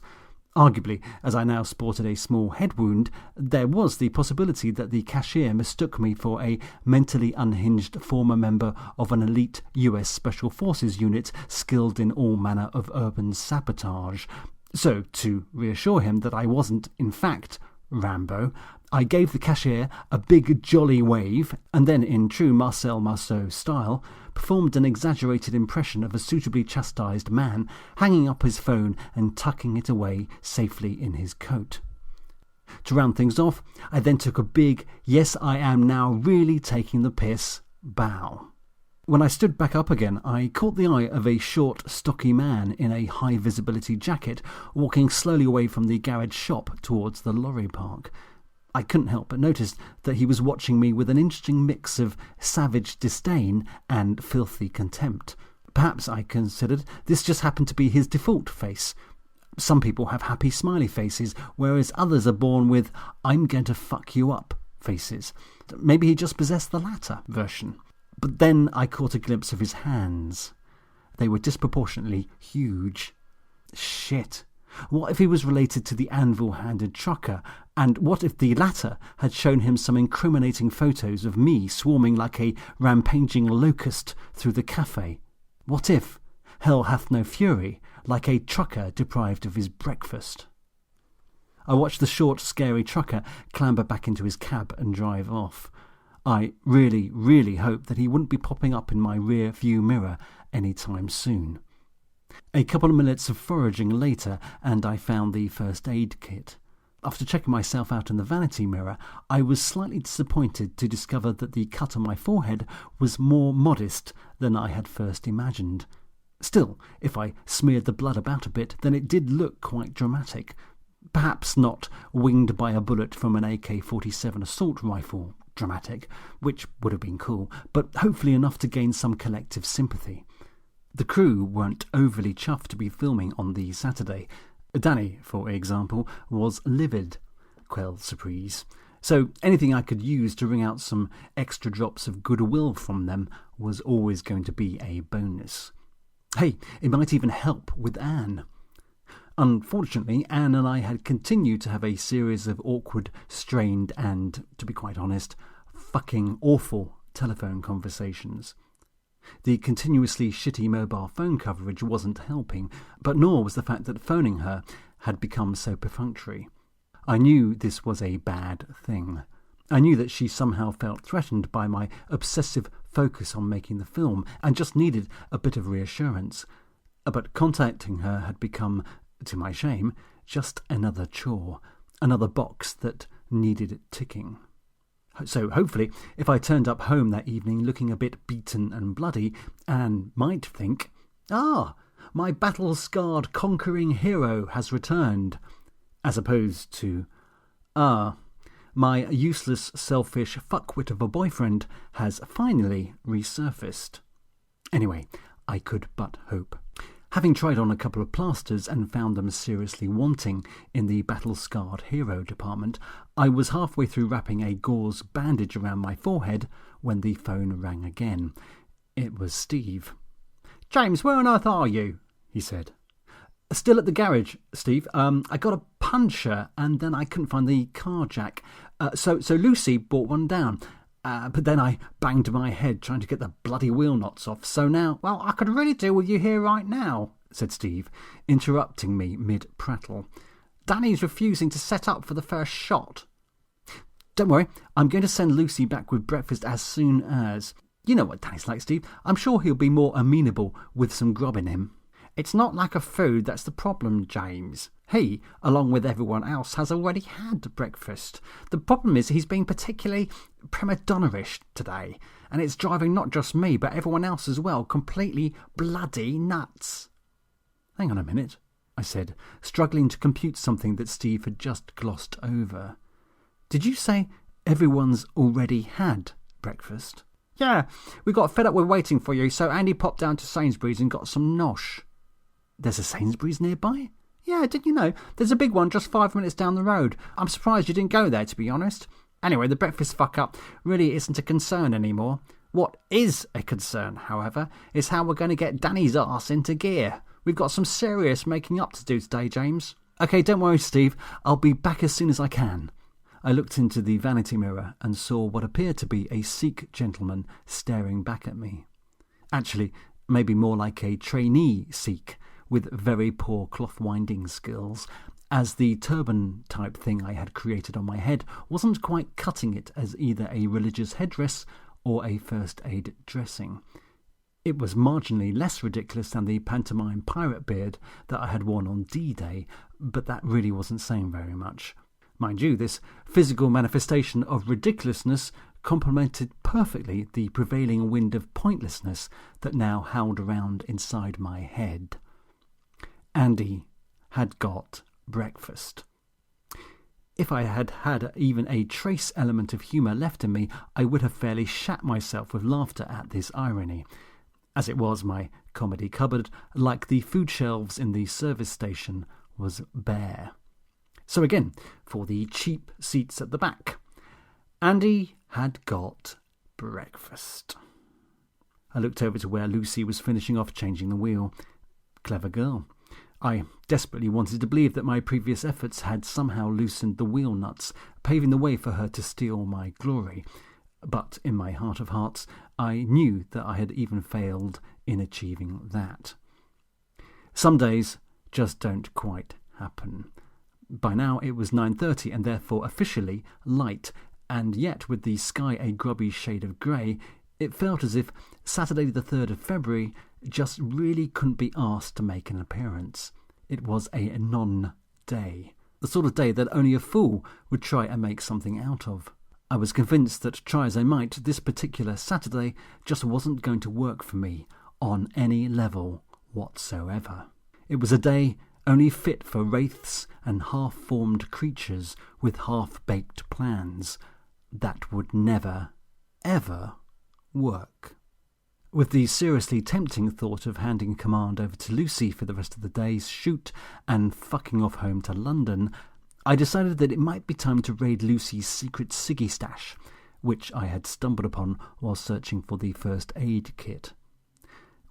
Arguably, as I now sported a small head wound, there was the possibility that the cashier mistook me for a mentally unhinged former member of an elite US Special Forces unit skilled in all manner of urban sabotage. So, to reassure him that I wasn't, in fact, Rambo, I gave the cashier a big jolly wave, and then, in true Marcel Marceau style, performed an exaggerated impression of a suitably chastised man hanging up his phone and tucking it away safely in his coat. To round things off, I then took a big, "yes, I am now really taking the piss" bow. When I stood back up again, I caught the eye of a short, stocky man in a high-visibility jacket walking slowly away from the garage shop towards the lorry park. I couldn't help but notice that he was watching me with an interesting mix of savage disdain and filthy contempt. Perhaps, I considered, this just happened to be his default face. Some people have happy smiley faces, whereas others are born with "I'm going to fuck you up" faces. Maybe he just possessed the latter version. But then I caught a glimpse of his hands. They were disproportionately huge. Shit. What if he was related to the anvil-handed trucker? And what if the latter had shown him some incriminating photos of me swarming like a rampaging locust through the cafe? What if hell hath no fury, like a trucker deprived of his breakfast? I watched the short, scary trucker clamber back into his cab and drive off. I really, really hoped that he wouldn't be popping up in my rear view mirror any time soon. A couple of minutes of foraging later, and I found the first aid kit. After checking myself out in the vanity mirror, I was slightly disappointed to discover that the cut on my forehead was more modest than I had first imagined. Still, if I smeared the blood about a bit, then it did look quite dramatic. Perhaps not winged by a bullet from an AK-47 assault rifle dramatic, which would have been cool, but hopefully enough to gain some collective sympathy. The crew weren't overly chuffed to be filming on the Saturday. Danny, for example, was livid. Quelle surprise. So anything I could use to wring out some extra drops of goodwill from them was always going to be a bonus. Hey, it might even help with Anne. Unfortunately, Anne and I had continued to have a series of awkward, strained and, to be quite honest, fucking awful telephone conversations. The continuously shitty mobile phone coverage wasn't helping, but nor was the fact that phoning her had become so perfunctory. I knew this was a bad thing. I knew that she somehow felt threatened by my obsessive focus on making the film and just needed a bit of reassurance. But contacting her had become, to my shame, just another chore, another box that needed ticking. So hopefully, if I turned up home that evening looking a bit beaten and bloody, Anne might think, "Ah, my battle-scarred conquering hero has returned," as opposed to, "Ah, my useless, selfish fuckwit of a boyfriend has finally resurfaced." Anyway, I could but hope. Having tried on a couple of plasters and found them seriously wanting in the battle-scarred hero department, I was halfway through wrapping a gauze bandage around my forehead when the phone rang again. It was Steve. "James, where on earth are you?" he said. "Still at the garage, Steve. I got a puncher and then I couldn't find the car jack. So Lucy brought one down. But then I banged my head trying to get the bloody wheel knots off, so now..." "Well, I could really do with you here right now," said Steve, interrupting me mid-prattle. "Danny's refusing to set up for the first shot." "Don't worry, I'm going to send Lucy back with breakfast as soon as..." "You know what Danny's like, Steve. I'm sure he'll be more amenable with some grub in him." "It's not lack of food that's the problem, James. He, along with everyone else, has already had breakfast. The problem is he's being particularly prima donna-ish today, and it's driving not just me, but everyone else as well, completely bloody nuts." "Hang on a minute," I said, struggling to compute something that Steve had just glossed over. Did you say everyone's already had breakfast? Yeah, we got fed up with waiting for you, so Andy popped down to Sainsbury's and got some nosh. There's a Sainsbury's nearby? Yeah, didn't you know? There's a big one just 5 minutes down the road. I'm surprised you didn't go there, to be honest. Anyway, the breakfast fuck-up really isn't a concern anymore. What is a concern, however, is how we're going to get Danny's arse into gear. We've got some serious making up to do today, James. OK, don't worry, Steve. I'll be back as soon as I can. I looked into the vanity mirror and saw what appeared to be a Sikh gentleman staring back at me. Actually, maybe more like a trainee Sikh with very poor cloth-winding skills, as the turban-type thing I had created on my head wasn't quite cutting it as either a religious headdress or a first-aid dressing. It was marginally less ridiculous than the pantomime pirate beard that I had worn on D-Day, but that really wasn't saying very much. Mind you, this physical manifestation of ridiculousness complemented perfectly the prevailing wind of pointlessness that now howled around inside my head. Andy had got breakfast. If I had had even a trace element of humour left in me, I would have fairly shat myself with laughter at this irony. As it was, my comedy cupboard, like the food shelves in the service station, was bare. So again, for the cheap seats at the back, Andy had got breakfast. I looked over to where Lucy was finishing off changing the wheel. Clever girl. I desperately wanted to believe that my previous efforts had somehow loosened the wheel nuts, paving the way for her to steal my glory. But in my heart of hearts, I knew that I had even failed in achieving that. Some days just don't quite happen. By now it was 9:30 and therefore officially light, and yet with the sky a grubby shade of grey, it felt as if Saturday the 3rd of February just really couldn't be asked to make an appearance. It was a non-day, the sort of day that only a fool would try and make something out of. I was convinced that, try as I might, this particular Saturday just wasn't going to work for me on any level whatsoever. It was a day only fit for wraiths and half-formed creatures with half-baked plans that would never, ever work. With the seriously tempting thought of handing command over to Lucy for the rest of the day's shoot and fucking off home to London, I decided that it might be time to raid Lucy's secret ciggy stash, which I had stumbled upon while searching for the first aid kit.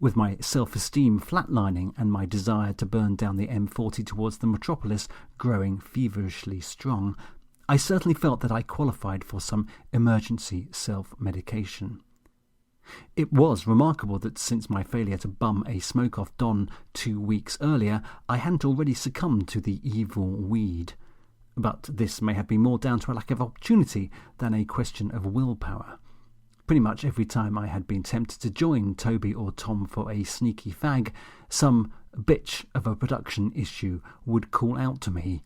With my self-esteem flatlining and my desire to burn down the M40 towards the metropolis growing feverishly strong, I certainly felt that I qualified for some emergency self-medication. It was remarkable that since my failure to bum a smoke-off Don 2 weeks earlier, I hadn't already succumbed to the evil weed. But this may have been more down to a lack of opportunity than a question of willpower. Pretty much every time I had been tempted to join Toby or Tom for a sneaky fag, some bitch of a production issue would call out to me,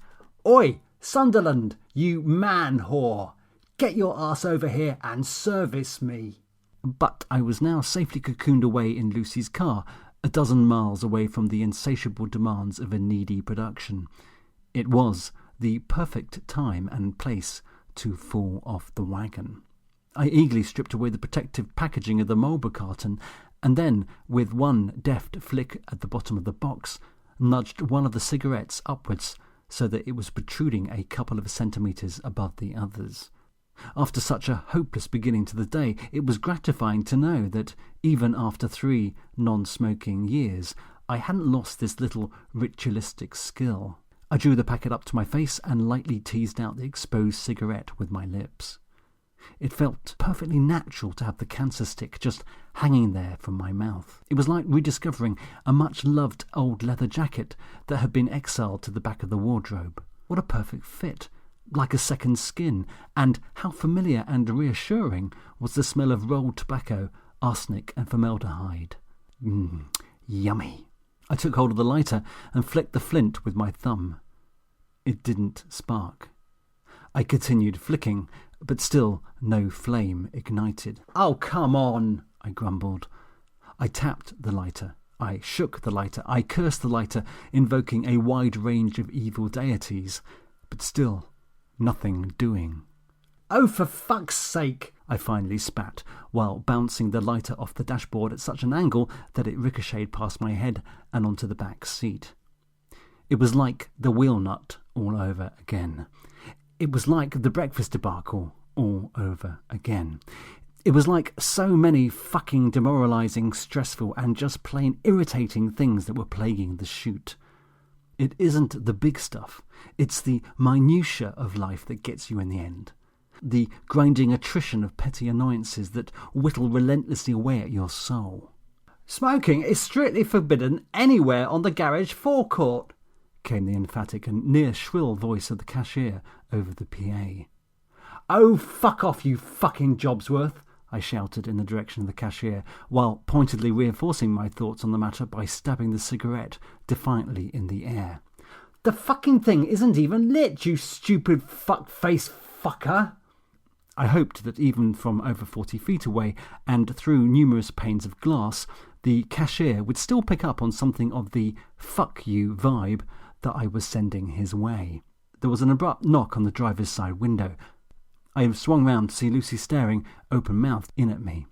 "Oi, Sunderland, you man whore! Get your ass over here and service me!" But I was now safely cocooned away in Lucy's car, a dozen miles away from the insatiable demands of a needy production. It was the perfect time and place to fall off the wagon. I eagerly stripped away the protective packaging of the Marlboro carton, and then, with one deft flick at the bottom of the box, nudged one of the cigarettes upwards so that it was protruding a couple of centimetres above the others. After such a hopeless beginning to the day, it was gratifying to know that, even after 3 non-smoking years, I hadn't lost this little ritualistic skill. I drew the packet up to my face and lightly teased out the exposed cigarette with my lips. It felt perfectly natural to have the cancer stick just hanging there from my mouth. It was like rediscovering a much-loved old leather jacket that had been exiled to the back of the wardrobe. What a perfect fit, like a second skin, and how familiar and reassuring was the smell of rolled tobacco, arsenic and formaldehyde. Yummy. I took hold of the lighter and flicked the flint with my thumb. It didn't spark. I continued flicking, but still no flame ignited. "Oh, come on," I grumbled. I tapped the lighter I shook the lighter. I cursed the lighter, invoking a wide range of evil deities. But still, nothing doing. "Oh, for fuck's sake!" I finally spat, while bouncing the lighter off the dashboard at such an angle that it ricocheted past my head and onto the back seat. It was like the wheel nut all over again. It was like the breakfast debacle all over again. It was like so many fucking demoralising, stressful and just plain irritating things that were plaguing the shoot. It isn't the big stuff. It's the minutiae of life that gets you in the end. The grinding attrition of petty annoyances that whittle relentlessly away at your soul. "Smoking is strictly forbidden anywhere on the garage forecourt," came the emphatic and near shrill voice of the cashier over the PA. "Oh, fuck off, you fucking Jobsworth," I shouted in the direction of the cashier, while pointedly reinforcing my thoughts on the matter by stabbing the cigarette defiantly in the air. "The fucking thing isn't even lit, you stupid fuck-face fucker." I hoped that even from over 40 feet away and through numerous panes of glass, the cashier would still pick up on something of the "fuck you" vibe that I was sending his way. There was an abrupt knock on the driver's side window. I swung round to see Lucy staring, open-mouthed, in at me.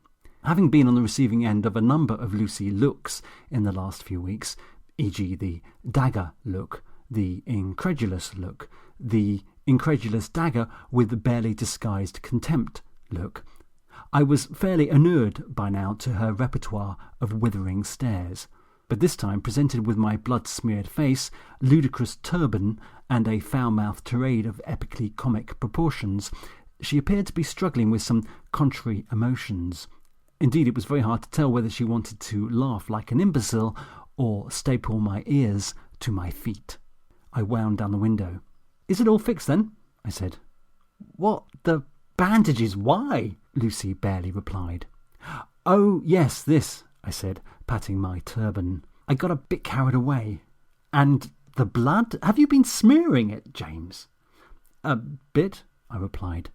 Having been on the receiving end of a number of Lucy looks in the last few weeks, e.g. the dagger look, the incredulous look, the incredulous dagger with the barely disguised contempt look, I was fairly inured by now to her repertoire of withering stares. But this time, presented with my blood-smeared face, ludicrous turban, and a foul-mouthed tirade of epically comic proportions, she appeared to be struggling with some contrary emotions. Indeed, it was very hard to tell whether she wanted to laugh like an imbecile or staple my ears to my feet. I wound down the window. "Is it all fixed, then?" I said. "What, the bandages? Why?" Lucy barely replied. "Oh, yes, this," I said, patting my turban. "I got a bit carried away." "And the blood? Have you been smearing it, James?" "A bit," I replied.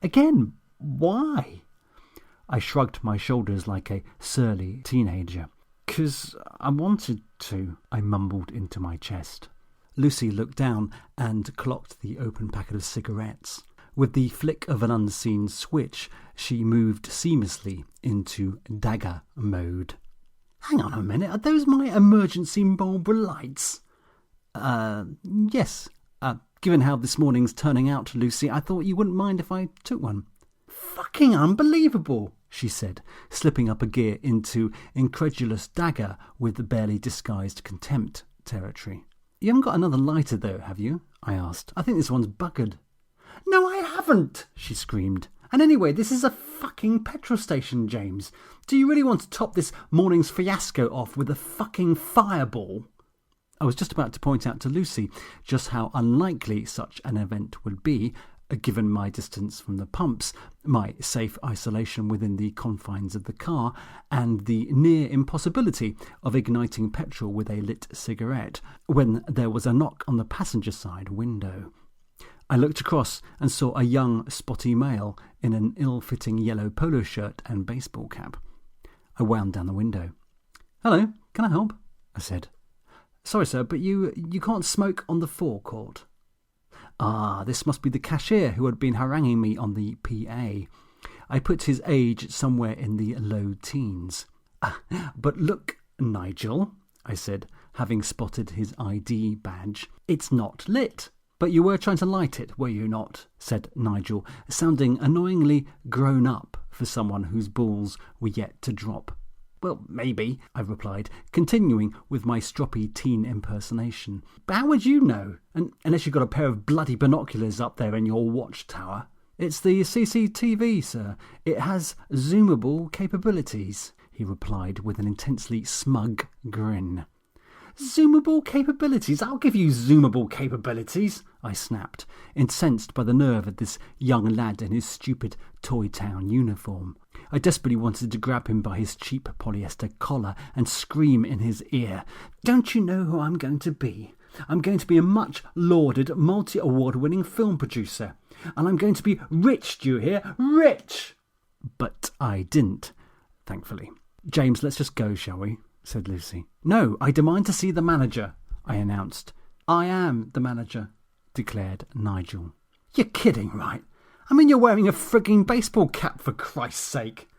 "Again, why?" I shrugged my shoulders like a surly teenager. "'Cause I wanted to," I mumbled into my chest. Lucy looked down and clocked the open packet of cigarettes. With the flick of an unseen switch, she moved seamlessly into dagger mode. "Hang on a minute, are those my emergency Marlboro lights?" Yes. Given how this morning's turning out, Lucy, I thought you wouldn't mind if I took one." "Fucking unbelievable," she said, slipping up a gear into incredulous dagger with the barely disguised contempt territory. "You haven't got another lighter, though, have you?" I asked. "I think this one's buggered." "No, I haven't," she screamed. "And anyway, this is a fucking petrol station, James. Do you really want to top this morning's fiasco off with a fucking fireball?" I was just about to point out to Lucy just how unlikely such an event would be, given my distance from the pumps, my safe isolation within the confines of the car, and the near impossibility of igniting petrol with a lit cigarette, when there was a knock on the passenger side window. I looked across and saw a young, spotty male in an ill-fitting yellow polo shirt and baseball cap. I wound down the window. "Hello, can I help?" I said. "Sorry, sir, but you can't smoke on the forecourt." Ah, this must be the cashier who had been haranguing me on the PA. I put his age somewhere in the low teens. "But look, Nigel," I said, having spotted his ID badge, "it's not lit." "But you were trying to light it, were you not?" said Nigel, sounding annoyingly grown up for someone whose balls were yet to drop. "Well, maybe," I replied, continuing with my stroppy teen impersonation. "But how would you know? Unless you've got a pair of bloody binoculars up there in your watchtower." "It's the CCTV, sir. It has zoomable capabilities," he replied with an intensely smug grin. "Zoomable capabilities? I'll give you zoomable capabilities," I snapped, incensed by the nerve of this young lad in his stupid Toy Town uniform. I desperately wanted to grab him by his cheap polyester collar and scream in his ear, "Don't you know who I'm going to be? I'm going to be a much-lauded, multi-award-winning film producer. And I'm going to be rich, do you hear? Rich!" But I didn't, thankfully. "James, let's just go, shall we?" said Lucy. "No, I demand to see the manager," I announced. "I am the manager," declared Nigel. "You're kidding, right? I mean, you're wearing a frigging baseball cap, for Christ's sake."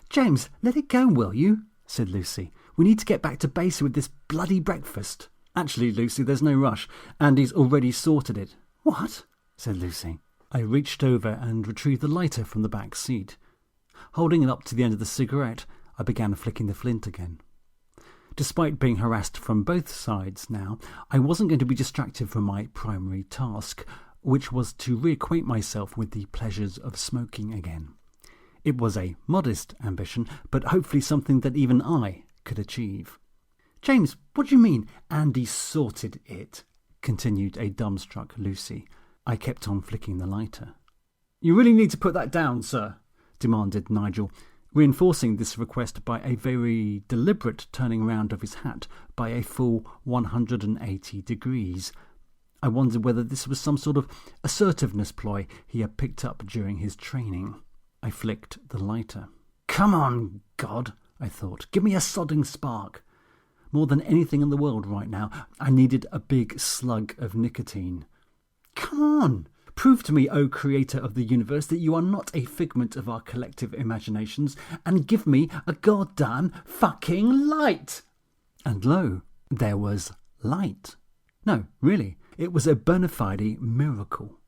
"James, let it go, will you?" said Lucy. "We need to get back to base with this bloody breakfast." "Actually, Lucy, there's no rush. Andy's already sorted it." "What?" said Lucy. I reached over and retrieved the lighter from the back seat. Holding it up to the end of the cigarette, I began flicking the flint again. Despite being harassed from both sides now, I wasn't going to be distracted from my primary task, which was to reacquaint myself with the pleasures of smoking again. It was a modest ambition, but hopefully something that even I could achieve. "James, what do you mean, Andy sorted it?" continued a dumbstruck Lucy. I kept on flicking the lighter. "You really need to put that down, sir," demanded Nigel, reinforcing this request by a very deliberate turning round of his hat by a full 180 degrees. I wondered whether this was some sort of assertiveness ploy he had picked up during his training. I flicked the lighter. "Come on, God," I thought. "Give me a sodding spark." More than anything in the world right now, I needed a big slug of nicotine. "Come on. Prove to me, O Creator of the universe, that you are not a figment of our collective imaginations, and give me a goddamn fucking light." And lo, there was light. No, really, it was a bona fide miracle.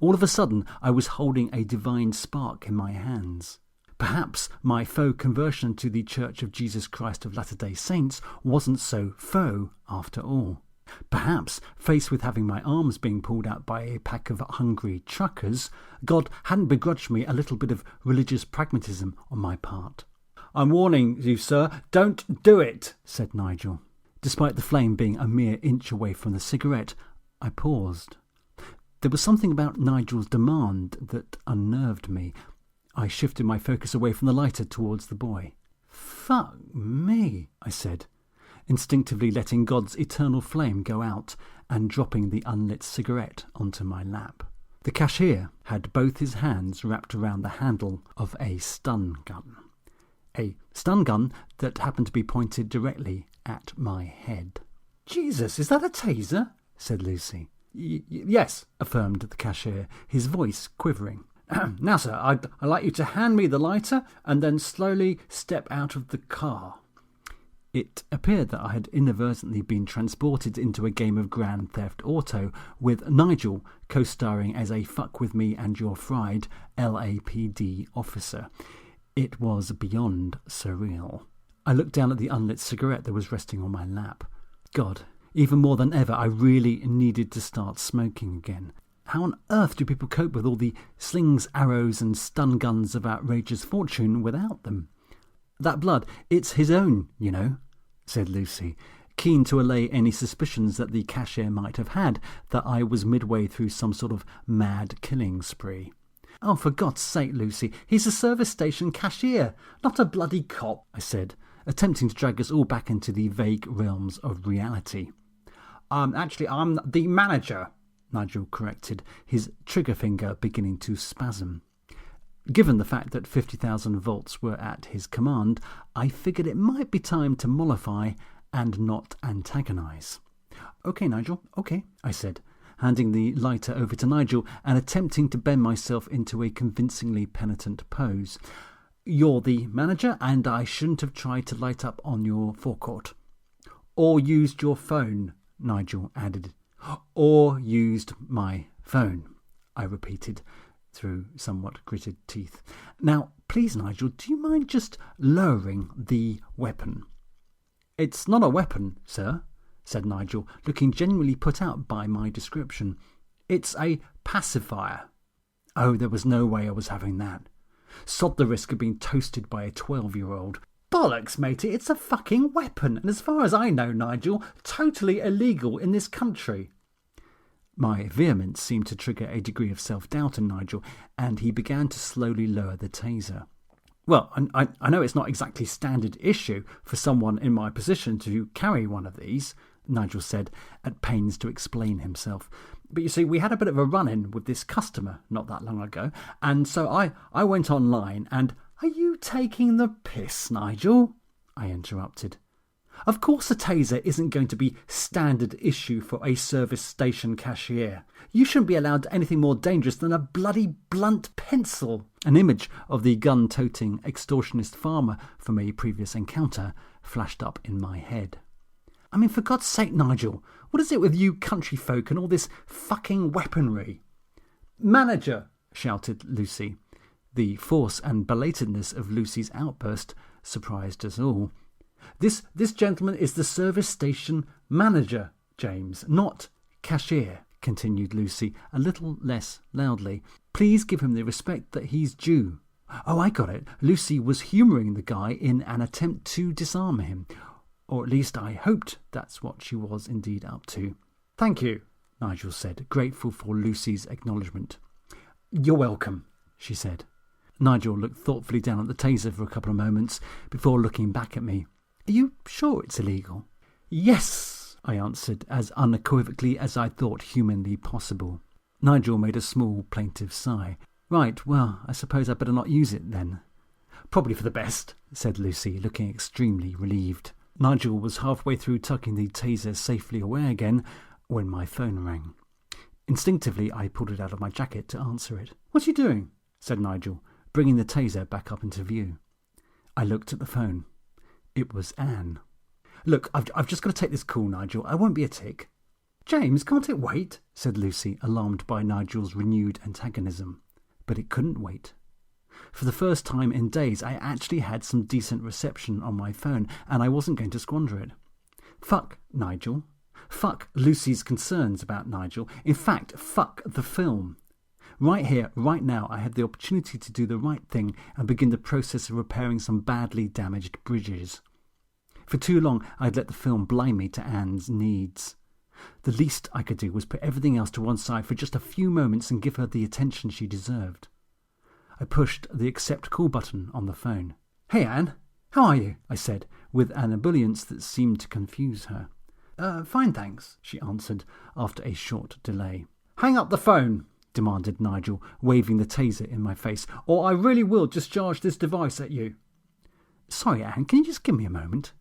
All of a sudden, I was holding a divine spark in my hands. Perhaps my faux conversion to the Church of Jesus Christ of Latter-day Saints wasn't so faux after all. Perhaps, faced with having my arms being pulled out by a pack of hungry truckers, God hadn't begrudged me a little bit of religious pragmatism on my part. "I'm warning you, sir, don't do it," said Nigel. Despite the flame being a mere inch away from the cigarette, I paused. There was something about Nigel's demand that unnerved me. I shifted my focus away from the lighter towards the boy. "Fuck me," I said, instinctively letting God's eternal flame go out and dropping the unlit cigarette onto my lap. The cashier had both his hands wrapped around the handle of a stun gun. A stun gun that happened to be pointed directly at my head. "Jesus, is that a taser?" said Lucy. Yes, affirmed the cashier, his voice quivering. "Now, sir, I'd like you to hand me the lighter and then slowly step out of the car." It appeared that I had inadvertently been transported into a game of Grand Theft Auto, with Nigel co-starring as a fuck with me and your fried LAPD officer. It was beyond surreal. I looked down at the unlit cigarette that was resting on my lap. God, even more than ever, I really needed to start smoking again. How on earth do people cope with all the slings, arrows and stun guns of outrageous fortune without them? "That blood, it's his own, you know," said Lucy, keen to allay any suspicions that the cashier might have had that I was midway through some sort of mad killing spree. "Oh, for God's sake, Lucy, he's a service station cashier, not a bloody cop," I said, attempting to drag us all back into the vague realms of reality. Actually, I'm the manager," Nigel corrected, his trigger finger beginning to spasm. Given the fact that 50,000 volts were at his command, I figured it might be time to mollify and not antagonise. "OK, Nigel, OK," I said, handing the lighter over to Nigel and attempting to bend myself into a convincingly penitent pose. "You're the manager, and I shouldn't have tried to light up on your forecourt." "Or used your phone," Nigel added. "Or used my phone," I repeated, through somewhat gritted teeth. "Now, please, Nigel, do you mind just lowering the weapon?" "It's not a weapon, sir," said Nigel, looking genuinely put out by my description. "It's a pacifier." Oh, there was no way I was having that. Sod the risk of being toasted by a 12-year-old. "Bollocks, matey, it's a fucking weapon, and as far as I know, Nigel, totally illegal in this country." My vehemence seemed to trigger a degree of self-doubt in Nigel, and he began to slowly lower the taser. "Well, I know it's not exactly standard issue for someone in my position to carry one of these," Nigel said, at pains to explain himself. "But you see, we had a bit of a run-in with this customer not that long ago, and so I went online and—" "Are you taking the piss, Nigel?" I interrupted. Of course a taser isn't going to be standard issue for a service station cashier. You shouldn't be allowed anything more dangerous than a bloody blunt pencil. An image of the gun-toting extortionist farmer from a previous encounter flashed up in my head. I mean, for God's sake, Nigel, what is it with you country folk and all this fucking weaponry? Manager, shouted Lucy. The force and belatedness of Lucy's outburst surprised us all. This gentleman is the service station manager, James, not cashier, continued Lucy a little less loudly. Please give him the respect that he's due. Oh, I got it. Lucy was humouring the guy in an attempt to disarm him. Or at least I hoped that's what she was indeed up to. Thank you, Nigel said, grateful for Lucy's acknowledgement. You're welcome, she said. Nigel looked thoughtfully down at the taser for a couple of moments before looking back at me. Are you sure it's illegal? Yes, I answered, as unequivocally as I thought humanly possible. Nigel made a small, plaintive sigh. Right, well, I suppose I'd better not use it then. Probably for the best, said Lucy, looking extremely relieved. Nigel was halfway through tucking the taser safely away again when my phone rang. Instinctively, I pulled it out of my jacket to answer it. What are you doing? Said Nigel, bringing the taser back up into view. I looked at the phone. It was Anne. Look, I've just got to take this call, Nigel. I won't be a tick. James, can't it wait? Said Lucy, alarmed by Nigel's renewed antagonism. But it couldn't wait. For the first time in days, I actually had some decent reception on my phone, and I wasn't going to squander it. Fuck Nigel. Fuck Lucy's concerns about Nigel. In fact, fuck the film. Right here, right now, I had the opportunity to do the right thing and begin the process of repairing some badly damaged bridges. For too long, I'd let the film blind me to Anne's needs. The least I could do was put everything else to one side for just a few moments and give her the attention she deserved. I pushed the accept call button on the phone. Hey, Anne, how are you? I said, with an ebullience that seemed to confuse her. Fine, thanks, she answered, after a short delay. Hang up the phone, demanded Nigel, waving the taser in my face, or I really will discharge this device at you. Sorry, Anne, can you just give me a moment?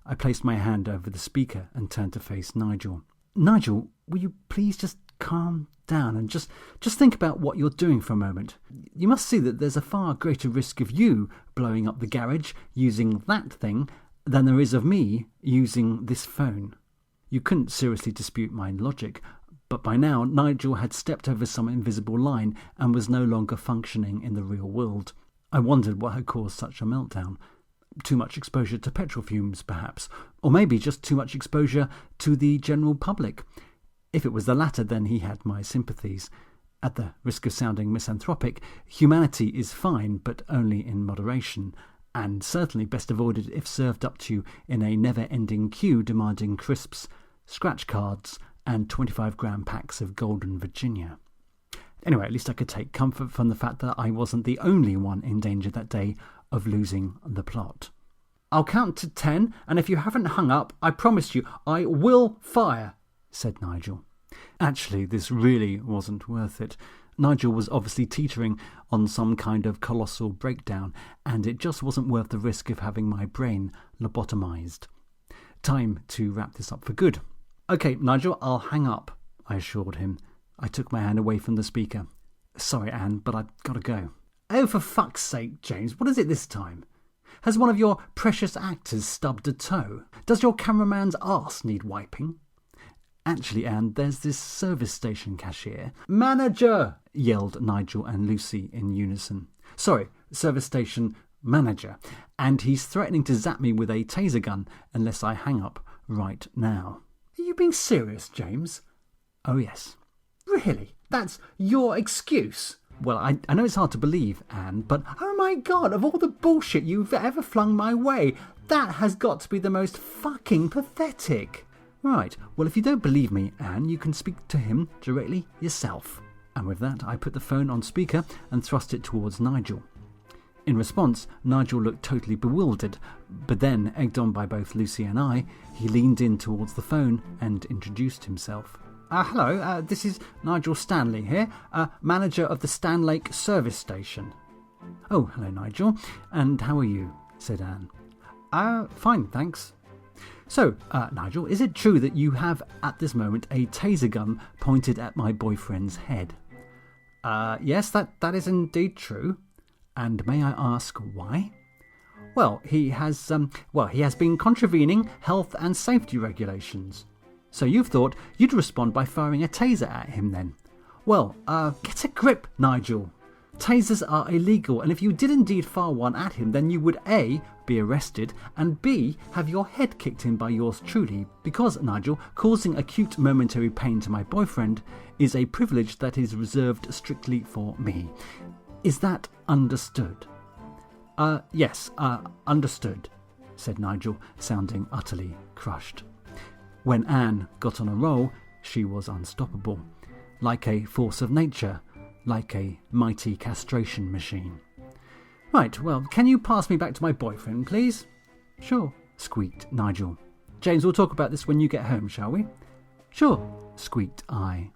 I placed my hand over the speaker and turned to face Nigel. Nigel, will you please just calm down and just think about what you're doing for a moment? You must see that there's a far greater risk of you blowing up the garage using that thing than there is of me using this phone. You couldn't seriously dispute my logic, but by now Nigel had stepped over some invisible line and was no longer functioning in the real world. I wondered what had caused such a meltdown. Too much exposure to petrol fumes, perhaps, or maybe just too much exposure to the general public. If it was the latter, then he had my sympathies. At the risk of sounding misanthropic, humanity is fine, but only in moderation, and certainly best avoided if served up to you in a never-ending queue demanding crisps, scratch cards, and 25-gram packs of Golden Virginia. Anyway, at least I could take comfort from the fact that I wasn't the only one in danger that day of losing the plot. I'll count to 10, and if you haven't hung up, I promise you I will fire, said Nigel. Actually, this really wasn't worth it. Nigel was obviously teetering on some kind of colossal breakdown, and it just wasn't worth the risk of having my brain lobotomized. Time to wrap this up for good. Okay, Nigel, I'll hang up, I assured him. I took my hand away from the speaker. Sorry, Anne, but I've got to go. Oh, for fuck's sake, James, what is it this time? Has one of your precious actors stubbed a toe? Does your cameraman's arse need wiping? Actually, Anne, there's this service station cashier. Manager! Yelled Nigel and Lucy in unison. Sorry, service station manager. And he's threatening to zap me with a taser gun unless I hang up right now. Are you being serious, James? Oh, yes. Really? That's your excuse? Well, I know it's hard to believe, Anne, but oh my God, of all the bullshit you've ever flung my way, that has got to be the most fucking pathetic. Right, well, if you don't believe me, Anne, you can speak to him directly yourself. And with that, I put the phone on speaker and thrust it towards Nigel. In response, Nigel looked totally bewildered, but then, egged on by both Lucy and I, he leaned in towards the phone and introduced himself. Hello, this is Nigel Stanley here, manager of the Stanlake service station. Oh, hello, Nigel. And how are you? Said Anne. Fine, thanks. So, Nigel, is it true that you have at this moment a taser gun pointed at my boyfriend's head? Yes, that is indeed true. And may I ask why? Well, he has been contravening health and safety regulations. So you've thought you'd respond by firing a taser at him then? Well, get a grip, Nigel. Tasers are illegal, and if you did indeed fire one at him, then you would A, be arrested, and B, have your head kicked in by yours truly, because, Nigel, causing acute momentary pain to my boyfriend is a privilege that is reserved strictly for me. Is that understood? Yes, understood, said Nigel, sounding utterly crushed. When Anne got on a roll, she was unstoppable, like a force of nature, like a mighty castration machine. Right, well, can you pass me back to my boyfriend, please? Sure, squeaked Nigel. James, we'll talk about this when you get home, shall we? Sure, squeaked I.